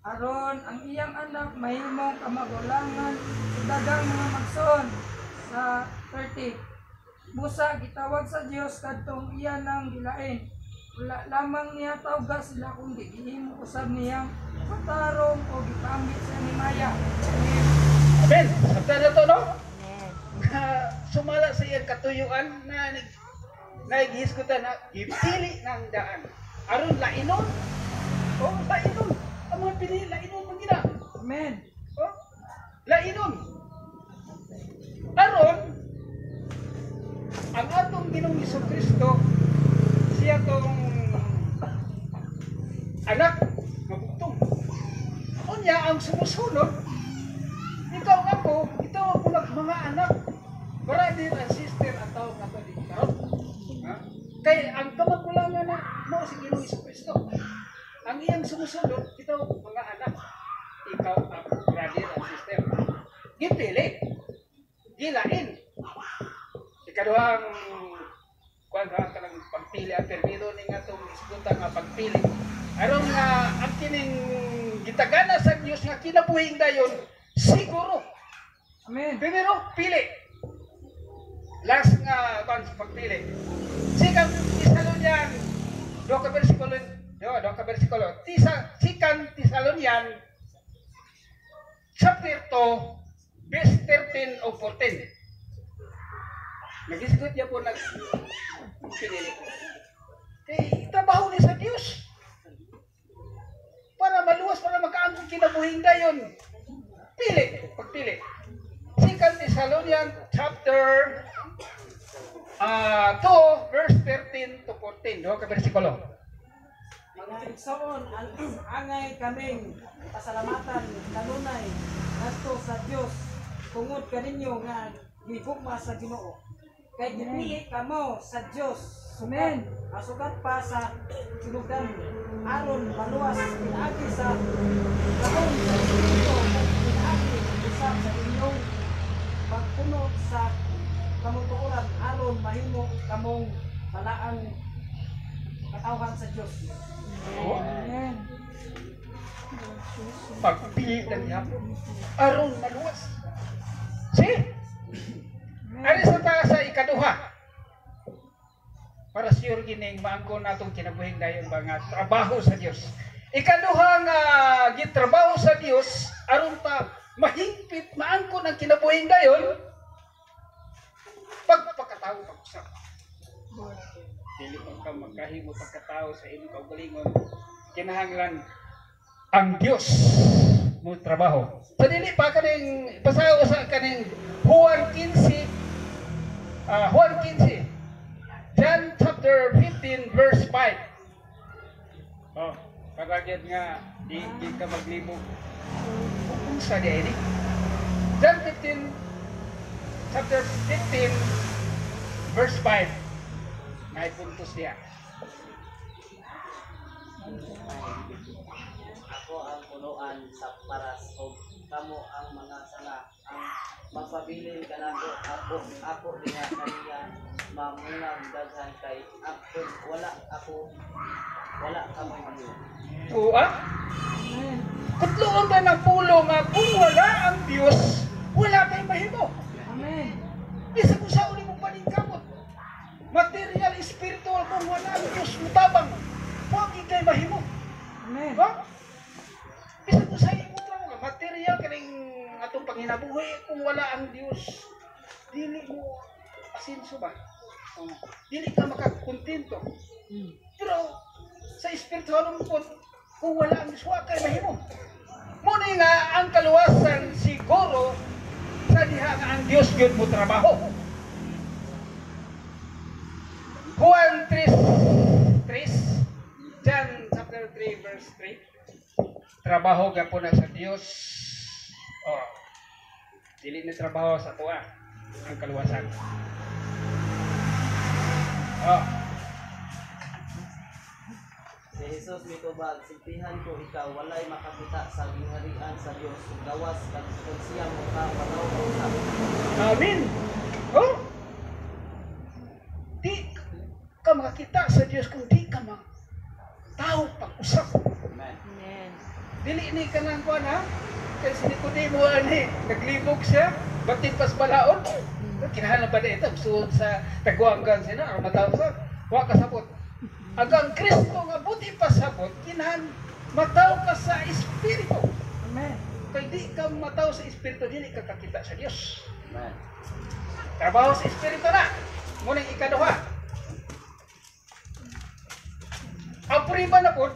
aron ang iyang anak mahimong kamagulangan sa daghang mga magsoon. Sa 30 busa gitawag sa Dios kadtong iya nang gilain. Wala lamang niya tawga sila kung di gihimo usab niyang patarong o gipamit sa ni Maya. Amen. Sabta na to, no? Sumala sa iyang katuyuan na naghisgutan na ipili ng daan. aron lainon. Oh, lainon. Ang mga pinili lainon man gina. Amen. Oh, lainon. Aron ang atong Ginoong Jesucristo siya tong anak mabugtong. Unya ang sumusunod ikaw ako, ito ako mga anak. Brother and sister ang tawag nato di karon. Ha? Kay ang kamagulangan na mo si Ginoong Jesucristo. Ang iyang sumusunod ito mga anak. Ikaw ang brother and sister. Gipili. Gilain. Ikaduhang kuan ka lang pagpili ang permido ning atong isguta nga pagpili. Aron nga ang kining gitagana sa Dios nga kinabuhing dayon siguro. Amen. Primero, pili. Last nga kuan pagpili. Sikang Tesalonian 2 versikulo. Sikang Tesalonian chapter 2 verse 13 o 14. Nagisgot niya po pinili ko. Kay trabaho ni sa Dios. Para maluwas, para makaangkong kinabuhing dayon. Pagpili. Second Thessalonians chapter 2 verse 13 to 14. Doon ka versikulo. Mga igsoon, angay kaming pasalamatan kanunay nasto sa Dios tungod kaninyo nga gigugma sa Ginoo. Kay gipili kamo sa Dios. Amen. Asugat pa sa sinugdan aron maluwas pinaagi sa karon sa Espiritu pinaagi usab sa inyong pagpuno sa kamutuoran aron mahimo kamong balaan katawhan sa Dios. Amen. Pagpili ng yapo. Aron maluwas. See? Ano sa taas sa ikaduha? Para sure gining maangkon natong kinabuhing dayon mga trabaho sa Dios. Ikaduha nga gitrabaho sa Dios aron ta mahingpit maangkon ang kinabuhing dayon pagpakatao pag-usap. Dili man ka magkahimo pagkatao sa imong kaugalingon kinahanglan ang Dios mo trabaho. Sa dili pa kaning basaho sa kaning Juan 15 John chapter 15 verse 5. Oh, karagyan nga di ka maglibog. Kung sa di ini. John 15 chapter 15 verse 5. May puntos diya. Ako ang punuan sa paras o kamo ang mga sanga ang magpabilin kanato ako diha kaniya mamunang daghan kay ako wala kamo mayo. Tuwa? Kutloon ba ng pulo nga kung wala ang Diyos, wala kay mahimo. Amen. Bisa kung saan mong paningkamot. Material, spiritual, kung wala ang Diyos, mutabang. Huwag kay mahimo. Amen. Ha? Bisa kung saan mo nga material, kaning atong panginabuhi, kung wala ang Diyos, dili mo asinso ba? Dili ka makakontento. Pero sa spiritual mo kung wala ang Diyos, huwag kay mahimo. Muna nga ang kaluwasan siguro sa diha nga ang Diyos yun mo trabaho. Juan 3, John chapter 3 verse 3. Trabaho ka po na sa Diyos. Oh, dili na trabaho sa tuwa ang kaluwasan. Oh. Si Jesus mitubag simpihan ko ikaw walay makakita sa gingharian sa Dios ug gawas kag siya mo ka panaw-usap. Amen. Oh. Di ka makakita sa Diyos kung di ka tao pag-usap. Amen. Dili ni ka nang kuan ha? Kasi si Nicodemo ani, naglibog siya, batin pas balaod. Kinahanglan ba ito? Suod sa tagwanggan sina, o mataw sa, wa kasabot. Agang Kristo nga buti pasabot, kinahanglan mataw ka sa Espiritu. Amen. Kaya di ka mataw sa Espiritu, dili ka kakita sa Diyos. Amen. Trabaho sa Espiritu na. Ngunit ikaduha. Ang puriba na po,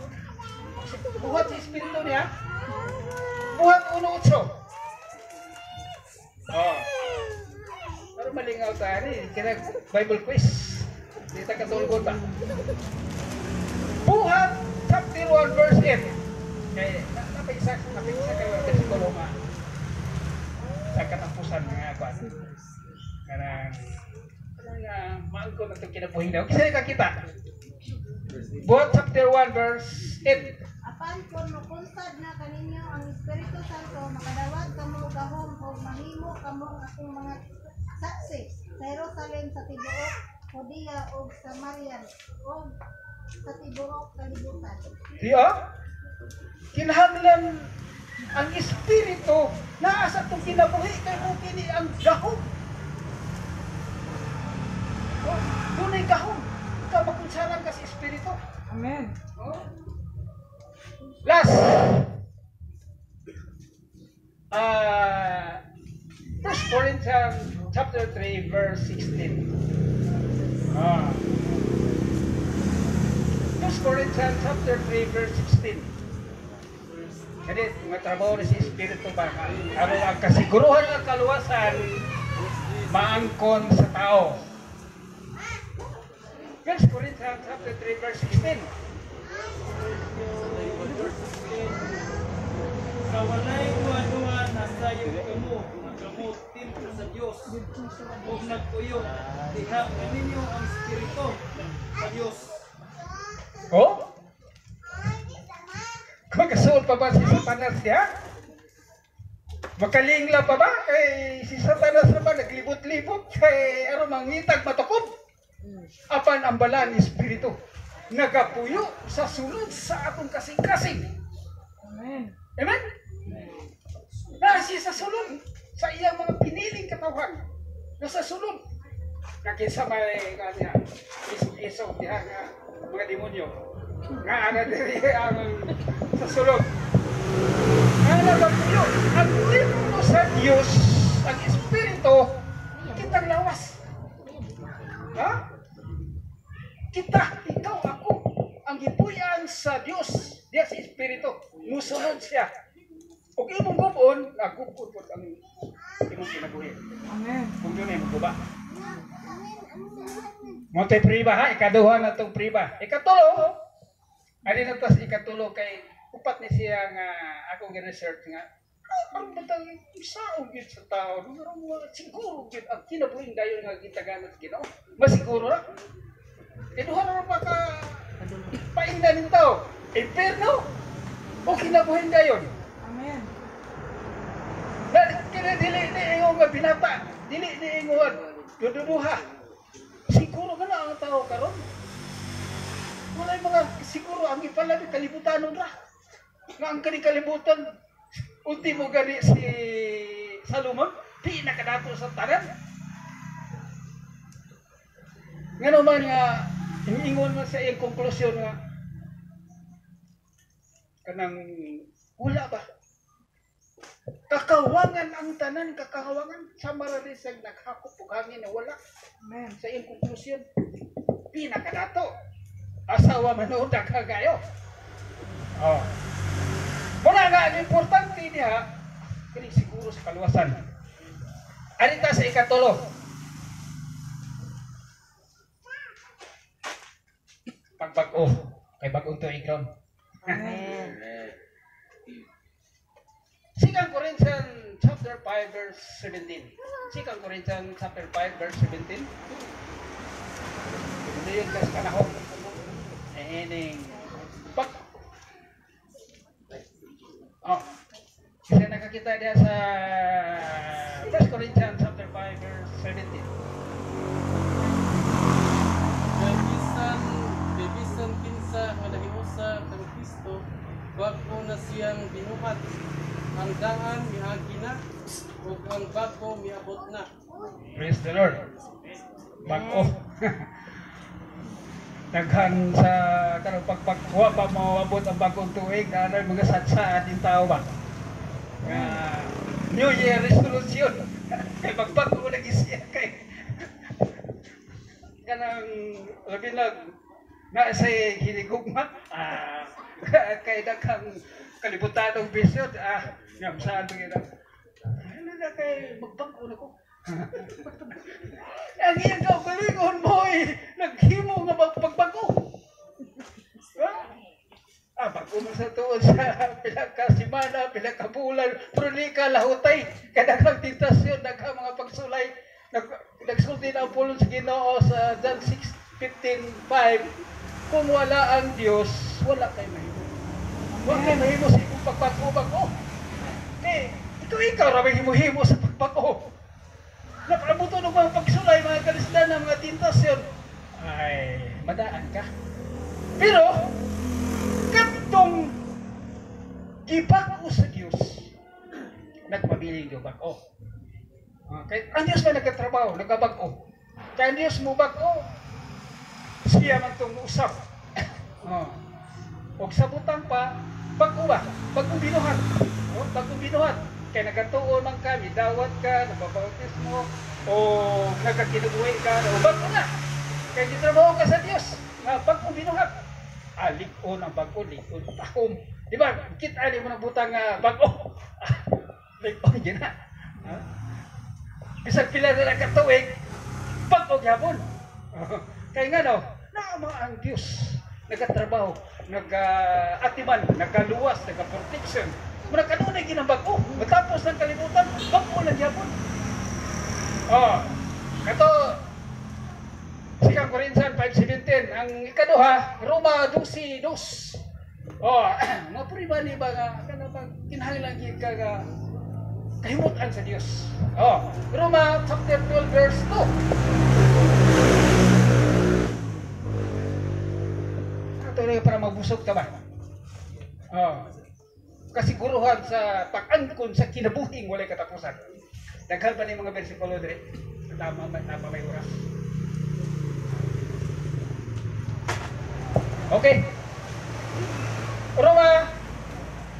buhat sa espiritu niya, buhat 1:8. Oh. Pero malingaw tayo kina Bible quiz. Di ta katulgon ba? Buhat chapter 1 verse 8. Kaya napisa kayo bersikulo nga. Sa katapusan nga ba? Karang maangko na itong kinabuhin daw. Kasi kakita. Buhat chapter 1 verse 8. Apan kung makuntad na kaninyo ang Espiritu Santo, makadawat kamo gahom o mahimo kamo ang akong mga saksi sa Jerusalem, sa tibuok Judea o Samaria o sa tibuok kalibutan. Diya? Kinahanglan ang Espiritu na sa itong kinabuhi kay mo kini ang gahom. Oh, dunay gahom. Ikaw makunsaran ka sa Espiritu. Amen. Oh. Last. 1 Corinthians chapter 3 verse 16. 1 Corinthians chapter 3 verse 16. Jadi matrabaho ni si Espiritu ba aron ang kasiguruhan ng kaluwasan maangkon sa tao. 1 Corinthians chapter 3 verse 16. Sa walay kuha-duha na sayo kamo, nagkamot templo sa Dios. Ug nagtuyo, diha kaninyo ang espiritu sa Dios. Oh? Kung kasuot pa ba si Satanas niya? Makalingla pa ba? Kay si Satanas naman naglibot-libot kay ano mangitag matukob. Apan ang balang espiritu nagapuyo sa sulod sa atong kasing-kasing. Amen. Amen? Nasi sa sulod sa iyang mga piniling katawan. Nasa sulod. Nakinsa may kanya iso diha nga mga demonyo. Nga ana diri ang sa sulod. Ang nagapuyo ang templo sa Dios, ang espiritu kitang lawas. Ha? Kita, ikaw, ako, ang gipuyan sa Dios, diya sa Espiritu, musunod siya. Kung imong gubon, nagubon po ang imong kinabuhi. Amen. Kung yun ay maguba. Monte priba ha, ikaduha na itong priba. Ikatulo, ali na tas ikatulo kay upat ni siya nga akong gi-research nga. Ang batang isaong gid sa tao, siguro gid ang kinabuhing dayon nga gitaganot Ginoo. Masiguro ra. Iduha na maka paingnan ng tao. Inferno o kinabuhin dayon. Amen. Kaya dili ingon nga binata, dili ingon duduha. Siguro ka na ang tao karon. Wala mga siguro ang ipalabi kalibutanon ra. Nga ang kalibutan unti mo gani si Salomon, di nakadato sa tanan. Nga naman nga ingon mo sa iyang konklusyon nga kanang wala ba? Kakawangan ang tanan, kakawangan sa mararisag naghakop og hangin na wala. Amen. Sa iyang konklusyon, pinakadato. Asawa manood kagayo. Oh. Muna nga, ang importante niya, kini siguro sa kaluwasan. Arita sa ikatulo. Pagbag-o, kay bagong tuig ron. Amen. 2 Corinthians chapter 5 verse 17. 2 Corinthians chapter 5 verse 17. Ito yung kas panahon. Ining pag oh. Kasi nakakita dia sa 1 Corinthians chapter 5 verse 17. Bisan kinsa nga nahiusa kang Kristo, wag mo na siyang binuhat. Ang daan miagi na, ug ang bago miabot na. Praise the Lord. Bag-o. Daghan sa kanang pagpagkuha pa mawabot ang bagong tuig na mga satsaan din tao ba? New Year resolution. Kay magbago lagi siya kay kanang labi na na sa hinigugma kay daghang kalibutanong bisyo ngam saan ito ano na kay magbangko na ko ang iyang kaugalingon mo naghimo nga magpagbago bago mo sa tuon sa pinakasimana, pinakabulan, pero di ka lahutay, kadagang tentasyon, daghang mga pagsulay, nagsulti na ang pulong sa Ginoo sa John 6:15-5, kung wala ang Diyos, wala kayo mahimo. Huwag kayo mahimo sa ikong pagbago-bago. Ikaw ramay himo-himo sa pagbago. Napabuto ng mga pagsulay, mga kalisdan ng mga tentasyon, ay, madaan ka. Pero, katong gibag-o sa Diyos, nagpabiling yung bag-o. Kaya ang Diyos may nagkatrabaho, nagabag-o. Kaya ang Diyos mo bag-o, siya man itong usap. O sa butang pa, bag-o ba? Bag-o binuhat. Bag-o binuhat. Kaya nagatuon man ka, midawat ka, nababautis mo, o nagkakinubuhay ka, o bag-o na. Kaya gitrabaho ka sa Diyos, bag-o binuhat. Ligon ang bago, ligon ang takom. Di ba? Kita mo ng butang bago. Ligon yun na. Bisag pila na nagkatuwig, bago gyapon. Kaya nga no, naama ang Diyos. Nagkatrabaho, nag-atiman, nagkaluwas, nagka-protection. Muna kanunay ginambago. Matapos ng kalimutan, bago lang gyapon. Kato, 2 Corinthians 5:17, ang ikaduha, Roma 12:2. Mapriba ni ba nga, kinahanglan yun ka kahimutan sa Diyos. Roma chapter 12 verse 2. Ito rin para mabusog ka ba? Kasiguruhan sa pag-angkon sa kinabuhing walay katapusan. Daghan ba ni mga bersikulo dire? Tama may oras. Okay. Roma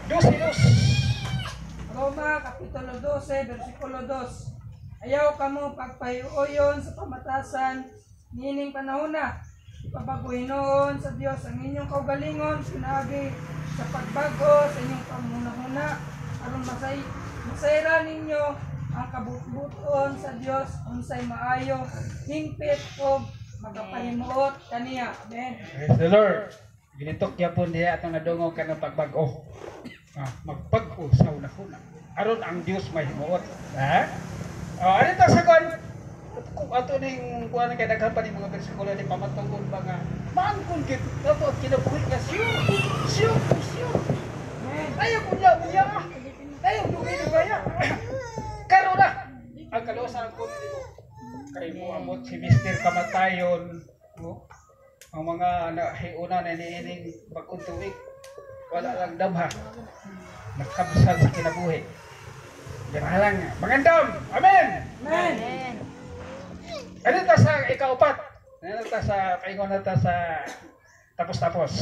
12:2. Roma Kapitulo 12, versikulo 2. Ayaw kamo pagpayuoyon sa pamatasan nining panahon na. Ipabaguhin noon sa Diyos ang inyong kaugalingon, sinabi sa pagbago sa inyong pamunahuna, aron masayra ninyo ang kabubuton sa Diyos unsay maayo, hingpit o magapahimuot kaniya. Amen. Praise the Lord. Ginitok yapon diya atong nadungog ka ng pagbago. Magbago sa una-una. Aron ang Diyos mahimuot. Ano ta sa kon? Kung ato ning kuan kay daghan pa ni mga bersikulo ni pamatungkol ba nga maangkon gid dapat kinabuhi ka siyo. Ayaw ko niya. Ayaw ko niya. Karon na ang kaluwasan ko dito. Kay mo amot si Mr. Kamatayon, ang mga nahiuna na niining bagong tuwig, wala lang damha, nakabsal sa kinabuhi. Diyan lang, magandam! Amen! Amen. Ano ta sa ikaupat? Ano ta sa paingon na ta sa tapos-tapos?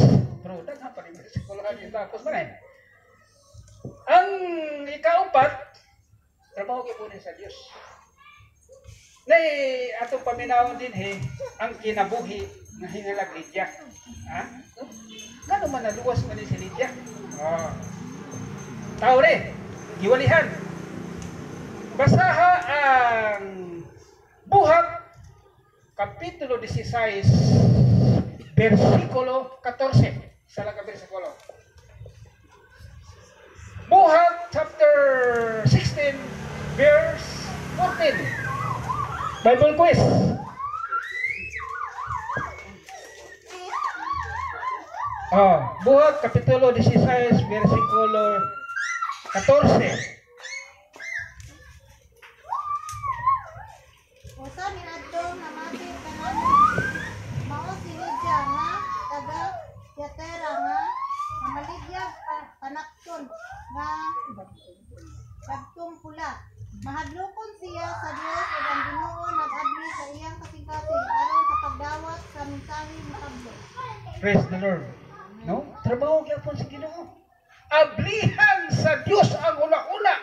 Pero daghan pa rin sikulahan yung tapos ba eh? Ang ikaupat, trabaho ko sa Diyos. Nay atong paminawon din ang kinabuhi nga hinalag Lydia. Ngano man naluwas man si Lydia? Taure, giwalihan. Basaha ang Buhat Kapitulo 16 versikulo 14. Isa lang ka versikulo. Buhat chapter 16 verse 14. Bible quiz. Buhat Kapitulo 16 versikulo 14. Usa ni adto nga mati kananon mao si Lydia nga taga Thyatira nga namaligya panakton nga kadtong pula. Mahadlokon siya sa Dios ug ang Ginoo nag-abli sa iyang kasing-kasing aron sa pagdawat sa mensahe makablo. Praise the Lord. No? Trabaho gyapon sa Ginoo. Ablihan sa Dios ang una-una,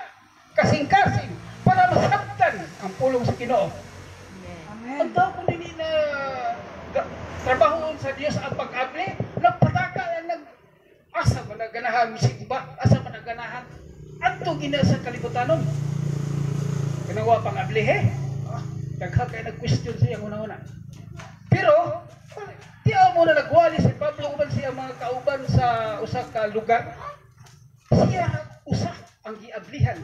kasing-kasing para masabtan ang pulong sa Ginoo. Ang tao ko nini na trabahoon sa Dios ang pag mahina sa kalibutanon. Ginawa pang ablihe. Dagha kay nag-question siya una-una. Pero tiya mo na nagwali si Pablo uban siya mga kauban sa usa ka lugar. Siya usa ang giablihan.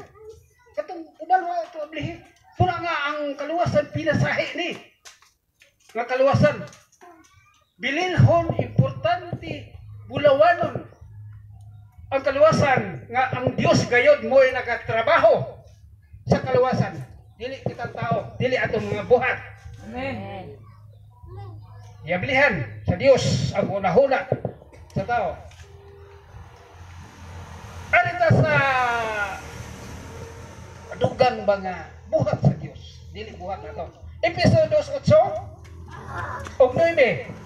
Katong uban wa to ablihe. Pura nga ang kaluwasan pinasahi ni. Nga kaluwasan. Bilinhon importante bulawanon ang kaluwasan nga ang Dios gayod mo ay nagatrabaho sa kaluwasan. Dili kitang tao, dili atong mga buhat. Amen. Iablihan sa Dios ang una-huna sa tao. Arita sa dugang mga buhat sa Dios, dili buhat na to. Episodos 8 og 9.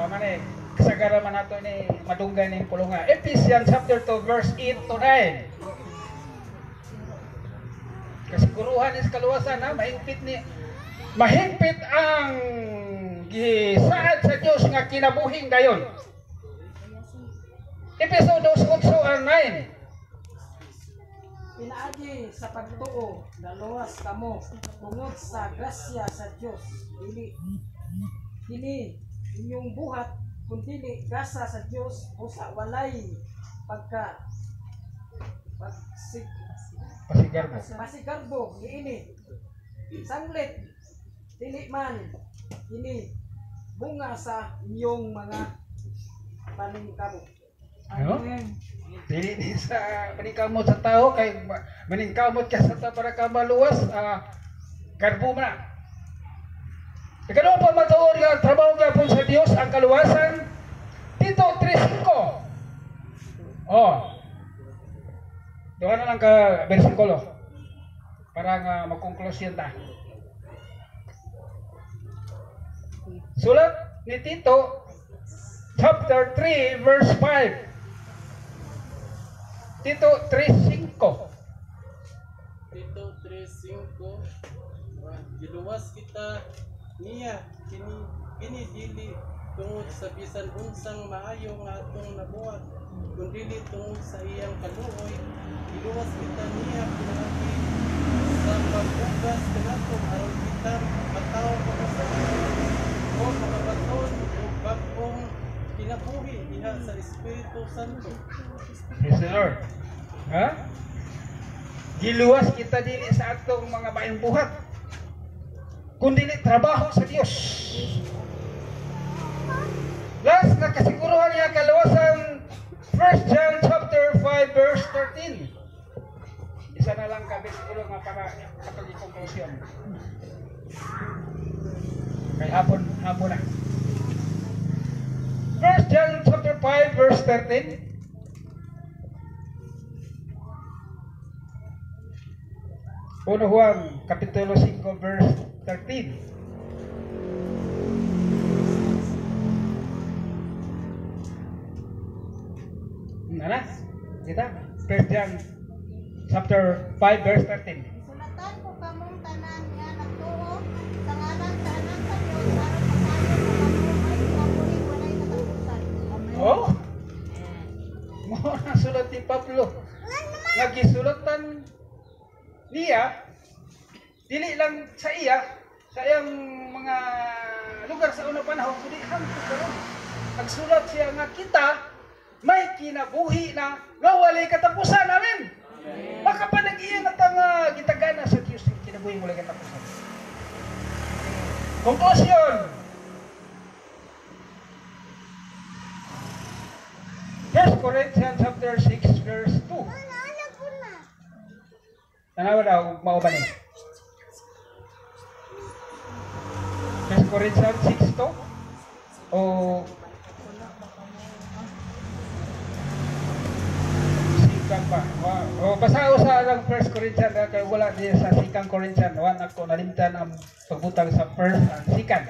Mane kasagaran man nato ni madunggan ning pulunga. Ephesians chapter 2 verse 8 to 9. Kasiguruhan is kaluwasan na mahigpit ang gisaad sa Dios nga kinabuhing dayon. Episodos 8 and 9. Pinaagi sa pagtuo, daluwas kamo tungod sa grasya sa Dios. Dili inyong buhat kun dili grasya sa Dios usa walay pasigarbo niini. Sanglit dili man ini bunga sa inyong mga paningkamo. Amen. Dili ni sa paningkamot sa tao kay maningkamot ka sa tao para ka maluwas karbo man. Ikaw pa matuod nga trabaho gyapon sa Dios ang kaluwasan. Tito 3:5. Doon na lang ka bersikulo para nga magkonklusyon ta. Sulat ni Tito chapter 3 verse 5. Tito 3:5. Tito 3:5. Giluwas kita niya kini dili tungod sa bisan unsang maayo nga atong nabuhat, kun dili tungod sa iyang kaluoy. Giluwas kita niya pinaagi sa pagbugas kanato aron kita mataw sa o makabaton o bagong kinabuhi diha sa Espiritu Santo. Praise the Lord. Giluwas kita dili sa atong mga maayong buhat, kundi trabaho sa Dios. Last na kasiguruhan niya kaluwasan 1 John chapter 5 verse 13. Isa na lang ka bersikulo nga para kapag i-conclusion. Kay hapon na. 1 John chapter 5 verse 13. Uno Juan kapitulo 5 verse 13. Nana, kita 1 John chapter 5 verse 13. Sulatan ko kamong tanan nga nagtuo sa ngalan sa anak sa Dios aron makayo sa mabuhay walay katapusan. Oh. Mo na sulat ni Pablo. Nga gisulatan niya dili lang sa iyang mga lugar sa unang panahon kundi hangtod karon. Nagsulat siya nga kita may kinabuhi na nga walay katapusan. Amen. Baka pa nag-iyan at ang gitagana sa Diyos yung kinabuhi walay katapusan. Conclusion. First Corinthians chapter 6 verse 2. Tanawa daw, mauban eh. 1 Corinthians 6 to? O sikang pa? O basa usa lang 1 Corinthians kay wala diya sa sikang Corinthians. Wan ako nalimtan ang pagbutang sa first and second.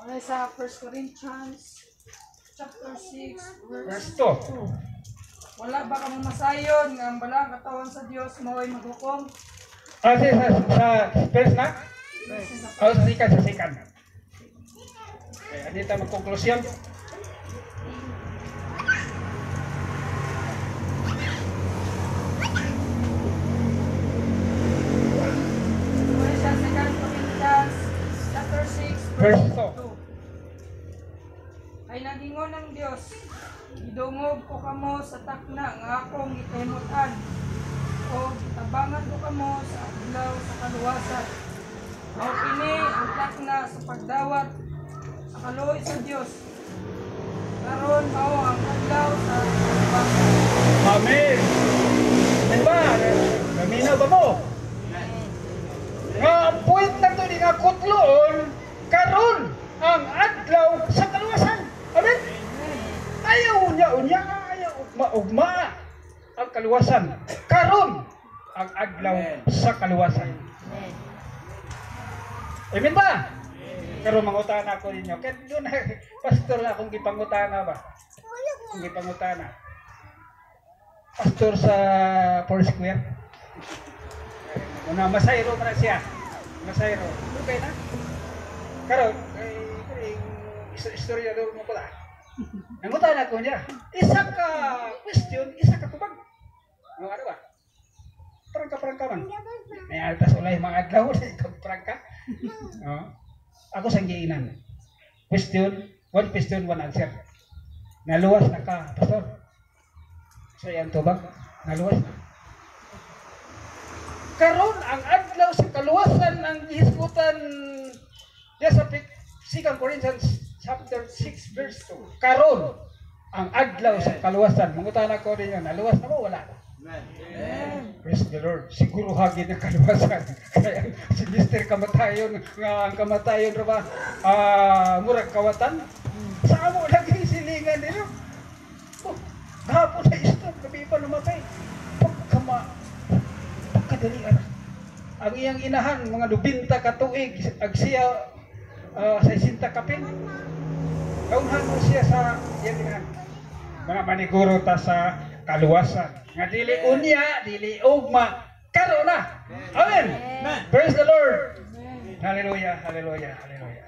Mga sa 1 Corinthians chapter 6 Verse 2. Wala ba kamong masayon nga ang balang katawan sa Dios mao'y maghukom? Sa first na? O sa second. Okay, andito magkonklusyon. Verse 2. Ay nagingon ng Dios, idungog ko kamo sa takna nga akong gikahimutan, o tabangan ko kamo sa adlaw sa kaluwasan. Mao kini ang takna sa pagdawat sa kaluoy sa Dios. Karon mao ang adlaw sa kaluwasan. Amen. Diba? Gaminaw ba mo? Nga ang point na ito ni nga kutloon, karon ang adlaw sa kaluwasan. Amen? Ayaw unya, ayaw ugma ang kaluwasan. Karon ang adlaw sa kaluwasan. Amen ba? Pero mangutana ko ninyo. Kaya doon pastor na akong gipangutana ba? Akong gipangutana. Pastor sa Foursquare. Una, masayro pa na siya. Masayro. Okay na? Karon, istorya doon mo pala. Nangutana ko niya. Isa ka question, isa ka kubag. Ano ba? Prangka man. May altas ulay mga adlaw na ikaw prangka. Ako sang giinan. Question, one question, one answer. Naluwas na ka, pastor. So yan tubag, naluwas na. Karon ang adlaw sa kaluwasan ang gihisgutan diya sa 2 Corinthians chapter 6 verse 2. Karon ang adlaw sa kaluwasan. Mangutana ko rin yan, naluwas na mo, wala na. Amen. Praise the Lord. Siguro hagin ang kaluwasan. Kaya si Mr. Kamatayon, nga ang kamatayon na ba, murag kawatan. Sa amo lagi silingan nila. Gapon na isto, gabi pa lumatay. Pagkadalian. Ang iyang inahan, mga 20 katuig, agsiya sa 60 kapin. Kaunhan mo siya sa iyang inahan. Mga maniguro ta sa kaluwasan. Nga dili unya, dili ugma, karon na. Amen. Praise the Lord. Hallelujah, hallelujah, hallelujah.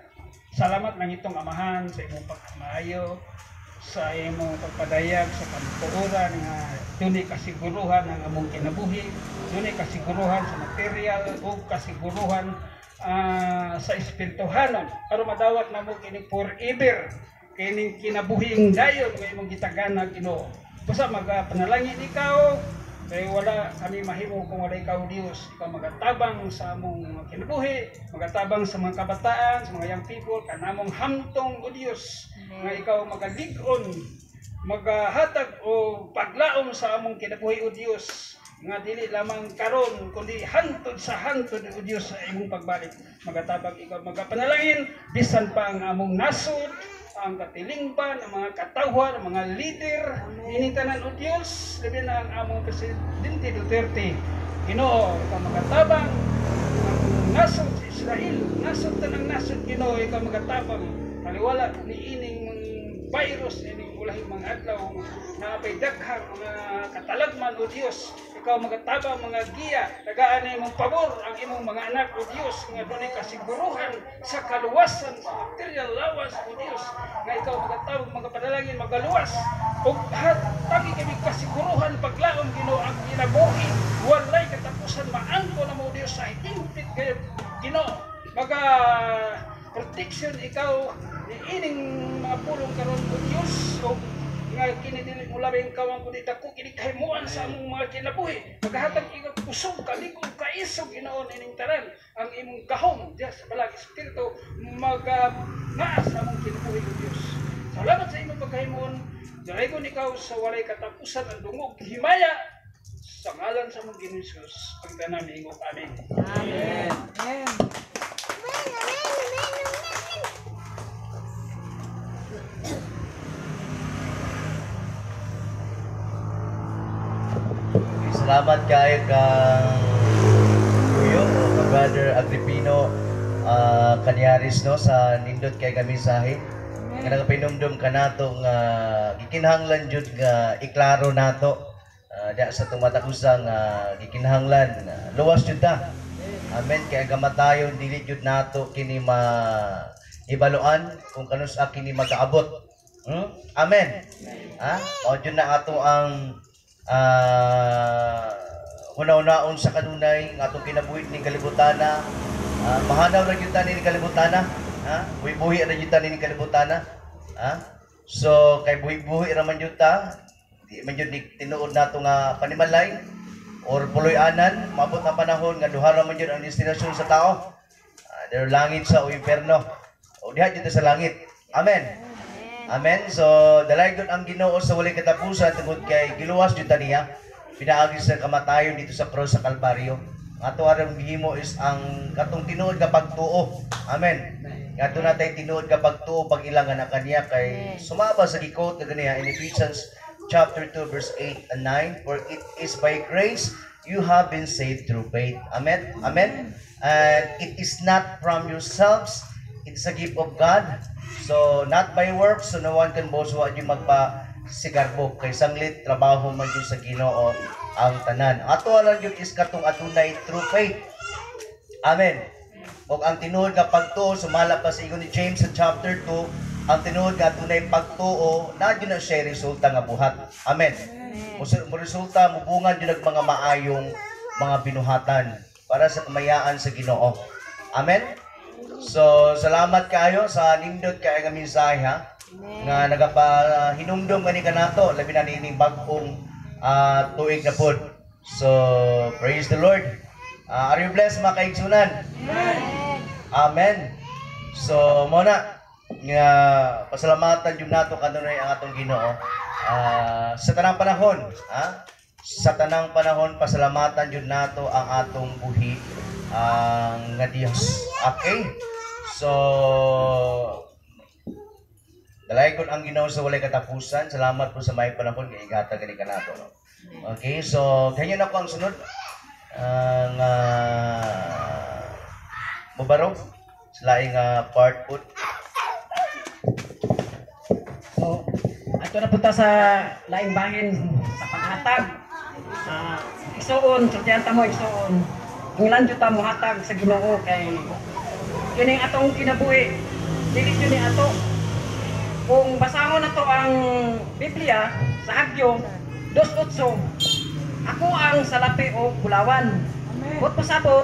Salamat ng itong amahan sa imong pagkamayo, sa imong pagpadayag sa kamtuoran nga dunay kasiguruhan ng among kinabuhi, dunay kasiguruhan sa material ug kasiguruhan sa espirituhanon aron madawat namo kini forever kining kinabuhing dayon nga imong gitagana Ginoo. Basta magpanalangin ikaw kay wala kami mahimo kung wala ikaw Dios. Ikaw magatabang sa among kinabuhi, magatabang sa mga kabataan, sa mga young people, kanamong hamtong o Dios nga ikaw magalig-on, magahatag o paglaom sa among kinabuhi o Dios nga dili lamang karon kundi hantod sa hantod o Dios sa imong pagbalik. Magatabang ikaw magapanalangin bisan pa ang among nasod, ang katilingban, ang mga katawhan, ang mga leader, initanan o Diyos, labi na ang among Presidente Duterte. Ginoo, ikaw magatabang, ang nasod sa Israel, nasod tanang nasod, Ginoo, ikaw magatabang, kaliwala ni ining virus, ining ulahing mga adlaw, na apay daghang mga katalagman o Diyos, ikaw magatabang mga giya, tagaan na imong pabor ang imong mga anak o Diyos, nga dunay kasiguruhan sa kaluwasan, sa material lawas o Diyos, nga ikaw magatabang mga panalangin magaluwas, o hatagi kami kasiguruhan paglaom Ginoo ang kinabuhi, walay katapusan maangko na mo Diyos sa hingpit kayo Ginoo, maga protection ikaw ni ining mga pulong karon o Diyos, o nga kinidili mo labing kawang kundi dako kini kahimuan sa among mga kinabuhi, maghatag ikaw kusog kalikod kaisog Ginoo ining tanan ang imong gahom diya sa balag espiritu magnaas sa among kinabuhi o Dios. Salamat sa imong pagkahimuon, diragon ikaw sa walay katapusan ang dungog himaya sa ngalan sa among Ginoong Hesus ang tanan mingog. Amen. Amen. Amen. Salamat kayo kang Kuyo o kang Brother Agripino Canyaris no sa nindot kay kami sahin. Nga nagapinumdum ka nato nga gikinahanglan jud nga iklaro nato diya sa tumatakusang gikinahanglan luwas jud ta. Amen. Kaya gamatayon dili jud nato kini ibaluan kung kanus kini magaabot. Amen. O jud na ato ang una-unaon sa kanunay ng atong kinabuhi ni kalibutana, mahanaw na yun ni kalibutana, Ha? Buhi-buhi ra jud ta ning kalibutan na. Ha? So kay buhi-buhi ra man jud ta, di man jud tinuod nato nga panimalay or puloy-anan, maabot na panahon nga duha ra man jud ang destinasyon sa tao. There langit sa o impierno. O diha jud sa langit. Amen. Amen. So dalaygon ang Ginoo sa walay katapusan tungod kay giluwas jud ta niya. Pinaagi sa kamatayon dito sa cross sa Kalbaryo. Ato arang gihimo is ang katong tinuod nga pagtuo. Amen. Ato natay tinuod nga pagtuo pag ilang anak kaniya kay sumaba sa gikot nga ganiya in Ephesians chapter 2 verse 8 and 9, for it is by grace you have been saved through faith. Amen. Amen. And it is not from yourselves, it's a gift of God. So not by works, so no one can boast. Wa yung magpa-sigarbok kay sanglit trabaho man yun sa Ginoo ang tanan. Ato lang yun is katong atunay through faith. Amen. O ang tinuod nga pagtuo, sumala pa sa ingon ni James sa chapter 2, ang tinuod nga atunay pagtuo, na yun na siya resulta nga buhat. Amen. Mo resulta, mubungan yun ang mga maayong mga binuhatan para sa kamayaan sa Ginoo. Amen. So salamat kayo sa nindot kay nga mensahe ha. Nga nagapahinumdom gani kanato labi na nining bag-ong tuig na pod. So praise the Lord. Are you blessed mga kaigsunan? Amen. So mo na nga pasalamatan jud nato kanunay ang atong Ginoo. Sa tanang panahon, ha? Sa tanang panahon pasalamatan jud nato ang atong buhi nga Dios. Okay? So dalaygon ang Ginoo sa walay katapusan. Salamat po sa may panahon kay igata gani kanato, no? Okay, so ganyan ako ang sunod nga mubaro sa laing part po. So, ato na punta sa laing bahin sa paghatag. Igsoon, sudyanta mo igsoon. Ngilan jud ta mo hatag sa Ginoo kay kining atong kinabuhi. Dili jud ni ato. Kung basahon nato ang Biblia sa Hagyo 2:8, ako ang salapi o bulawan. Bot pasabot,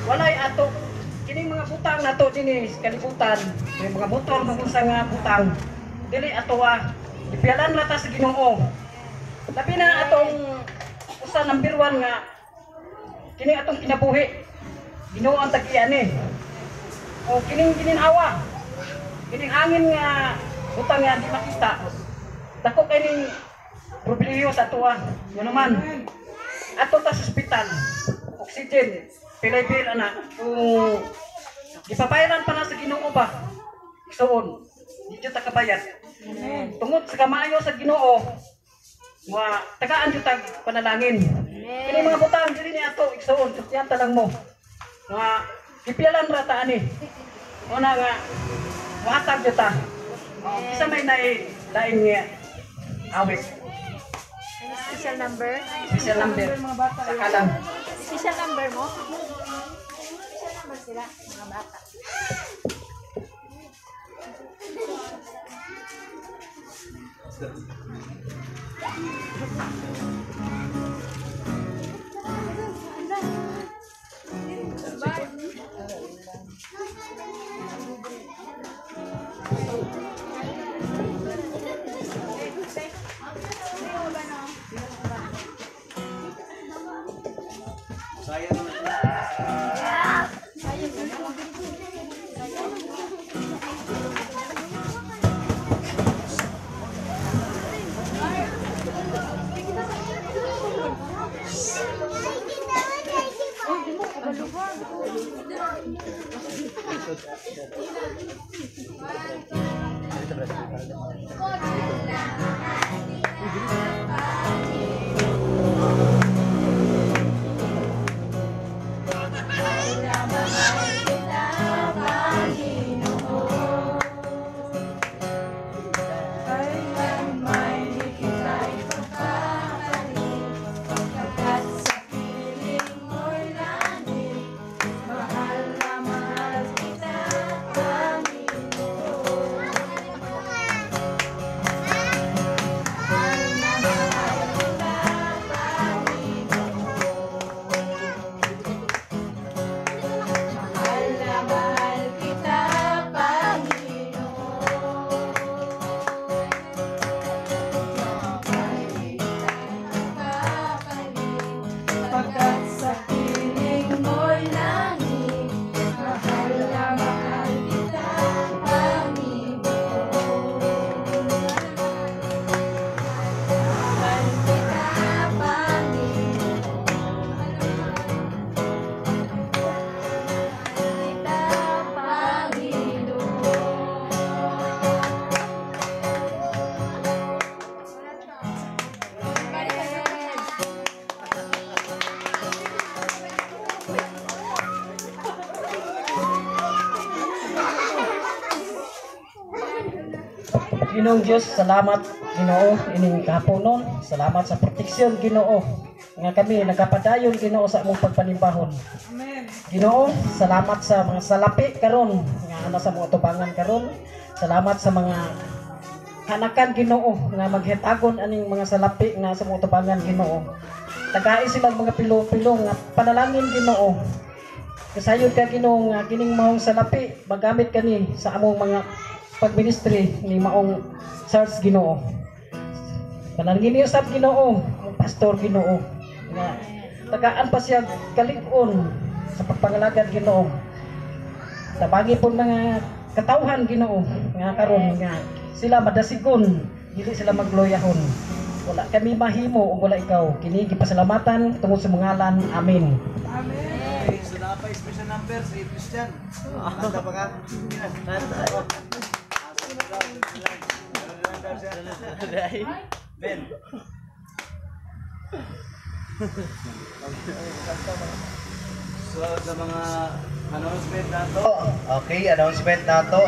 walay ato kining mga butang nato dinhi sa kalibutan, may mga motor magunsa nga butang. Dili ato ipialan ra ta sa Ginoo. Labi na atong usa number 1 nga kining atong kinabuhi. Ginoo ang tag-iani. O kining gininhawa. Kining hangin nga butang nga di makita. Dako kay ning problema sa tuwa. Yo naman. Ato ta sa ospital. Oxygen, pilay-bil ana. Kung gipabayaran pa na sa Ginoo ba? Igsoon. Di jud ta kabayad. Tungod sa kamayo sa Ginoo, mga tagaan jud tag panalangin. Kini mga butang dili ni ato igsoon, katiyan ta lang mo. Mga ipialan ra ta ani. Una nga watag jud ta. Isa may lain nga awit. Special number? Special number. Saka lang. Special number mo? Special number sila, mga bata. Ginoong Diyos, salamat Ginoo ining kahaponon. Salamat sa proteksyon Ginoo. Nga kami nagapadayon Ginoo sa among pagpanimbahon. Ginoo, salamat sa mga salapi karon nga ana sa mga tubangan karon. Salamat sa mga kanakan Ginoo nga maghitagon aning mga salapi nga sa mga tubangan Ginoo. Tagai sila mga pilo-pilo nga panalangin Ginoo. Kasayod ka Ginoo nga kining maong salapi magamit kani sa among mga pagministry ni maong church Ginoo. Panalangin niyo sab Ginoo, ang pastor Ginoo nga tagaan pa siya kalig-on sa pagpangalagad Ginoo. Tabagi po mga katawhan Ginoo nga karon nga sila madasigon, dili sila magloyahon. Wala kami mahimo ug wala ikaw. Kini gipasalamatan tungod sa ngalan. Amen. So napay special number sa Christian. Anda pa ka? Ben. So sa mga announcement nato. Okay, announcement nato.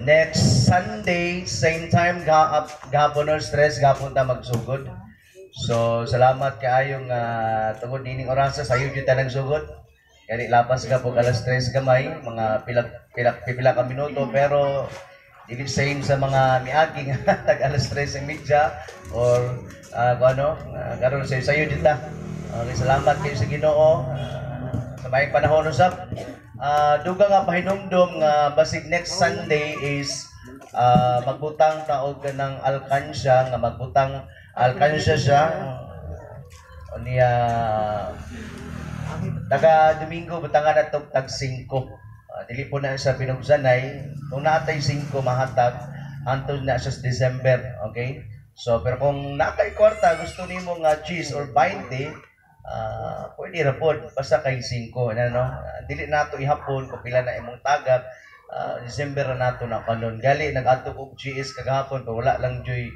Next Sunday, same time, gahapon or stress, gahapon ta magsugod. So, salamat kaayong tungod nining orasa sa iyo ta nagsugod. Kani lapas ka po alas 3 gamay, mga pila ka minuto, pero dili same sa mga miaging tag alas 3:30 or karon sa iyo ta. Okay, salamat kayo sa Ginoo. Sa may panahon usab. Duga nga pahinumdom nga basig next Sunday is magbutang taog ng alkansya nga magbutang alkansya siya niya taga Domingo butangan nato tag 5. Dili po na sa pinugsanay kung natay 5 mahatag antud na sa December, okay? So pero kung nakay kwarta gusto nimo nga cheese or 20 pwede ra pod basta kay 5 ano. Dili nato ihapon kung pila na imong tagak. December na nato na kanon gali nag-adto og GS kagahapon pero wala lang joy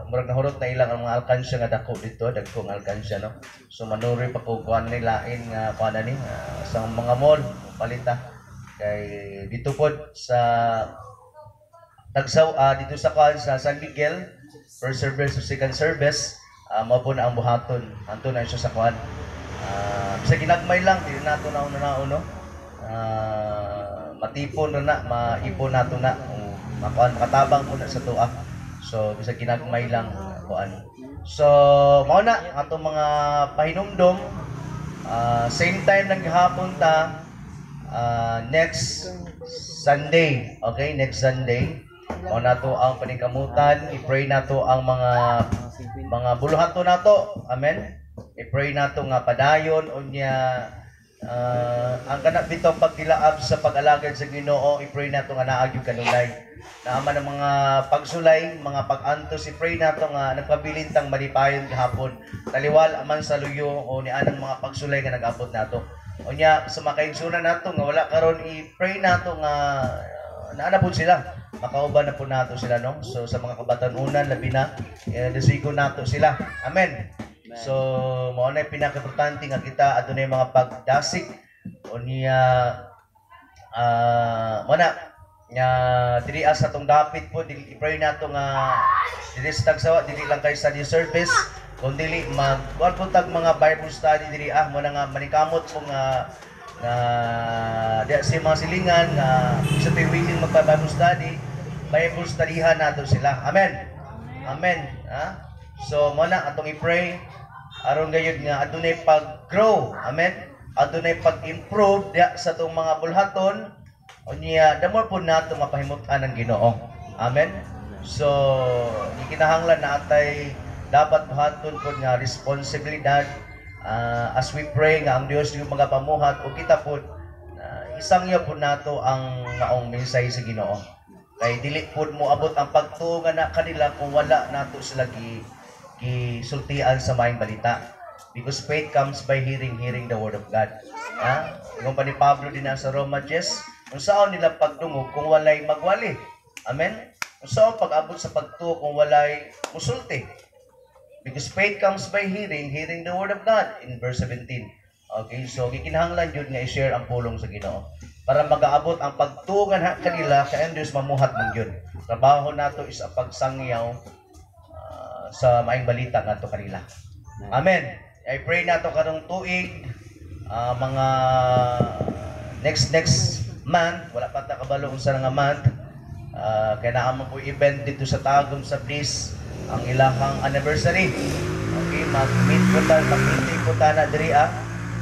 murag nahurot na ilang ang mga alkansya nga dako dito, dagkong alkansya no. So manuri pa ko kuan ni lain nga kuan ni sa mga mall palita kay dito pod sa Tagsaw dito sa kuan sa San Miguel first service o second service. Mao po na ang buhaton. Anto na siya sa kuan. Sa ginagmay lang, di nato na no. Matipon na maipon nato na. Makatabang po na sa tuwa. So, bisa ginagmay lang kuan. So, mao na atong mga pahinumdom. Same time ng gihapon ta next Sunday. Okay, next Sunday. Mao nato ang paningkamutan. I-pray nato ang mga buluhato nato. Amen. I-pray nato nga padayon unya ang kanang bitong pagdilaab sa pag-alagad sa Ginoo. I-pray nato nga naagyo kanunay. Naaman ang mga pagsulay, mga pag-antos. I-pray nato nga nagpabilintang malipayon gahapon. Taliwal aman sa luyo o ni anang mga pagsulay nga nag-abot nato. Unya sa makaigsunan nato nga wala karon i-pray nato nga naanapod sila. Makauban na po nato sila no. So sa mga kabatanunan labi na desigo nato sila. Amen. So mao na pinaka-importante nga kita adunay mga pagdasig o niya mao na nga diri sa atong dapit po i-pray nato nga diri sa Tagsawa dili lang kay study service kun dili magkuan po tag mga Bible study diri mo na nga manikamot po nga diya si mga silingan nga sa willing magpa-Bible studyhan nato sila. Amen. Amen. So mo na atong i-pray aron gayud nga adunay pag-grow. Amen. Adunay pag-improve diya sa atong mga bulhaton unya damo po nato mapahimutan ang Ginoo. Amen. So gikinahanglan na atay dapat buhaton po nga responsibilidad as we pray nga ang Dios yung mga pamuhat o kita po isangya po nato ang maong mensahe sa Ginoo. Kay dili po mo abot ang pagtuo nga na kanila kung wala nato sila gisultian sa maayong balita. Because faith comes by hearing the word of God. Yung pa ni Pablo din sa Roma 10, kung saan nila pagdungog kung walay magwali. Amen? Kung saan pag-abot sa pagtuo kung walay musulti. Because faith comes by hearing the word of God in verse 17. Okay, so gikinahanglan yun nga i-share ang pulong sa Ginoo. para magaabot ang pagtugan kanila kay Diyos mamuhat man gyud. Trabaho nato is ang pagsangyaw sa maayong balita nato kanila. Amen. I pray nato karong tuig mga next month, wala pa ta kabalo unsa nga month. Kaya naamang po event dito sa Tagum sa Bliss ang ilahang anniversary. Okay, mag-meet po ta na diri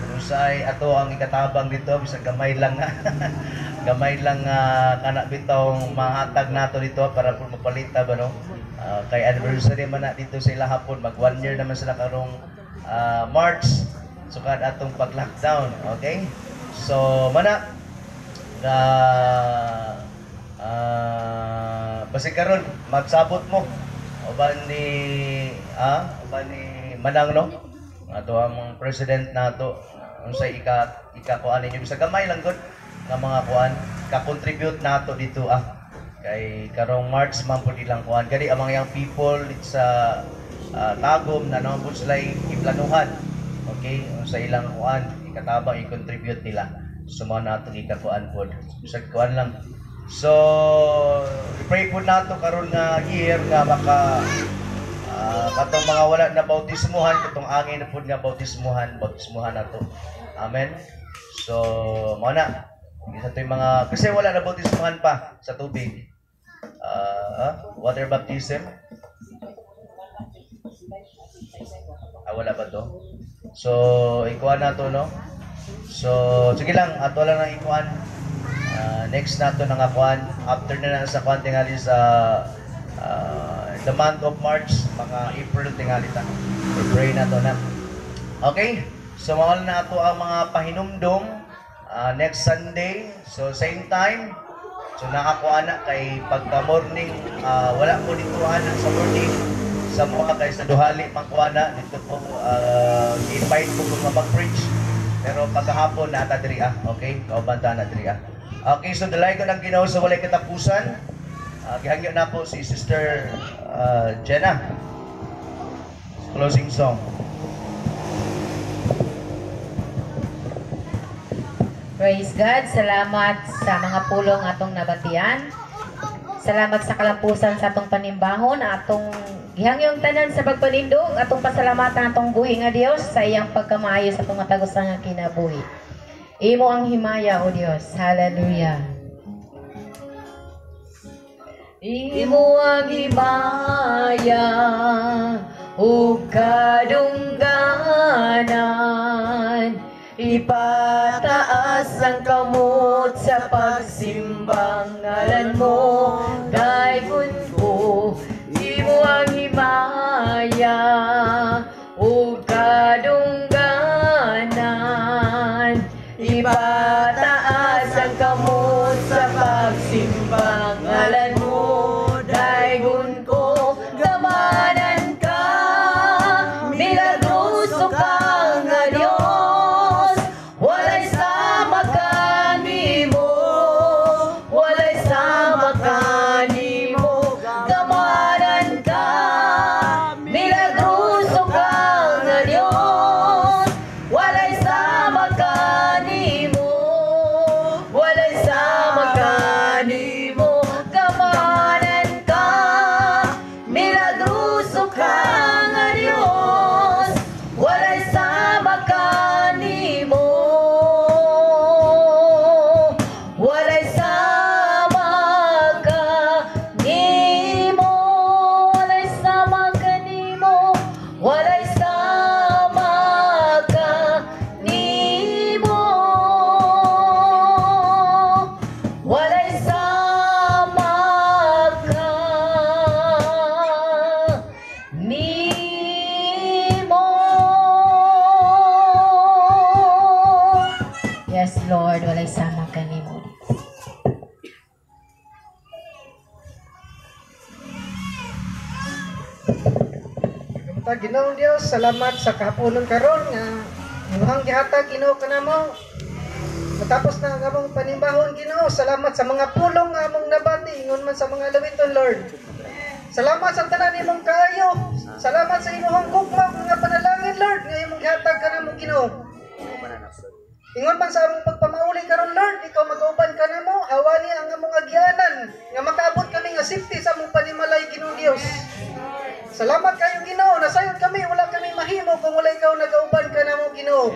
kung saan ato ang ikatabang dito bisag gamay lang gamay lang kana bitong mahatag nato dito para po mapalita ba no. Kay anniversary man na dito sa ila hapon, mag 1 year naman sila karong March sukad atong pag-lockdown. Okay, so mana basi karon magsabot mo uban ni Manang no ato ang president nato unsay ika kuan ninyo sa gamay lang gud nga mga kuan ka-contribute nato dito kay karong March man pud ilang kuan kani ang mga young people sa Tagum na naman pud sila iplanuhan. Okay, sa ilang kuan ikatabang i-contribute nila suma nato ikakuan pod bisag kuan lang. So pray po nato karon nga year nga maka katong mga wala na bautismuhan katong angin na pod nga bautismuhan nato. Amen. So mao na isa to yung mga kasi wala na bautismuhan pa sa tubig. Water baptism. Wala ba to? So ikuan nato no. So sige lang ato lang nang ikuan. Next nato nga kuan after na sa kuan tingali sa the month of March mga April tingali ta. Pray nato na. Okay? So mga na ato ang mga pahinumdom next Sunday. So same time. So nakakuan na kay pagka morning wala ko dito sa morning sa mga kay sa duhali pangkuana dito po invite ko kung mag-preach pero pagkahapon na ata diri okay kaubanta na diri okay so dalay ko ng Ginoo sa walay katapusan gihangyo na po si Sister Jenna closing song. Praise God, salamat sa mga pulong atong nabatian. Salamat sa kalampusan sa atong panimbahon, atong gihangyong tanan sa pagpanindog, atong pasalamatan atong buhi nga Dios sa iyang pagkamaayo sa atong matagusang nga kinabuhi. Imo ang himaya o Dios. Hallelujah. Imo ang himaya o kadungganan, ipataas ang kamot sa pagsimbang ngalan mo, daygon ko. Imo ang himaya o kadungganan, ipataas ang kamot sa pagsimbang ngalan mo, daygon ko. Gamanan ka, milagroso ka nga Dios, walay sama kanimo, walay sama kanimo. Gamanan ka, milagroso ka nga Dios, walay sama kanimo, walay sama kanimo. Gamanan ka, milagroso ka nga Dios, walay sama kanimo, walay sama kanimo, walay sama kanimo, walay sama kanimo, walay sama kanimo. Yes, Lord, walay sama kanimo. Kamusta Ginoong Dios, salamat sa kahaponon karon nga imuhang gihatag Ginoo kanamo. Matapos na ang among panimbahon Ginoo, salamat sa mga pulong nga among nabati ingon man sa mga lawiton Lord. Salamat sa tanan imong kaayo. Salamat sa imong gugma nga panalangin Lord nga imong gihatag kanamo Ginoo. Ingon man sa among pagpamauli karon Lord, ikaw mag-ubay Salamat kayo Ginoo, nasayod kami, wala kami mahimo kung wala ikaw nagauban ka namo Ginoo.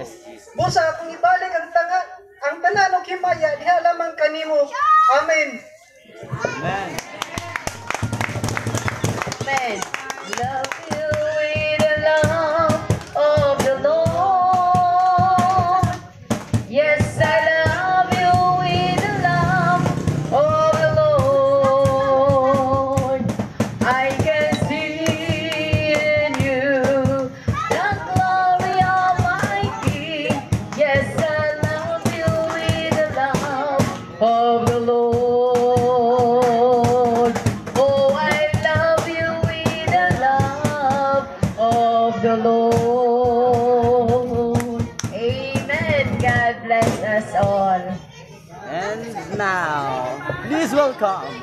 Busa akong ibalik ang tanan og himaya diha lamang kanimo. Amen. Amen. Amen. Love you with the love of the Lord. Yes, I love you with the love of the Lord. I can see in you the glory of my King. Yes, I love you with the love of the Lord. Oh, I love you with the love of the Lord. Amen. God bless us all. And now, please welcome.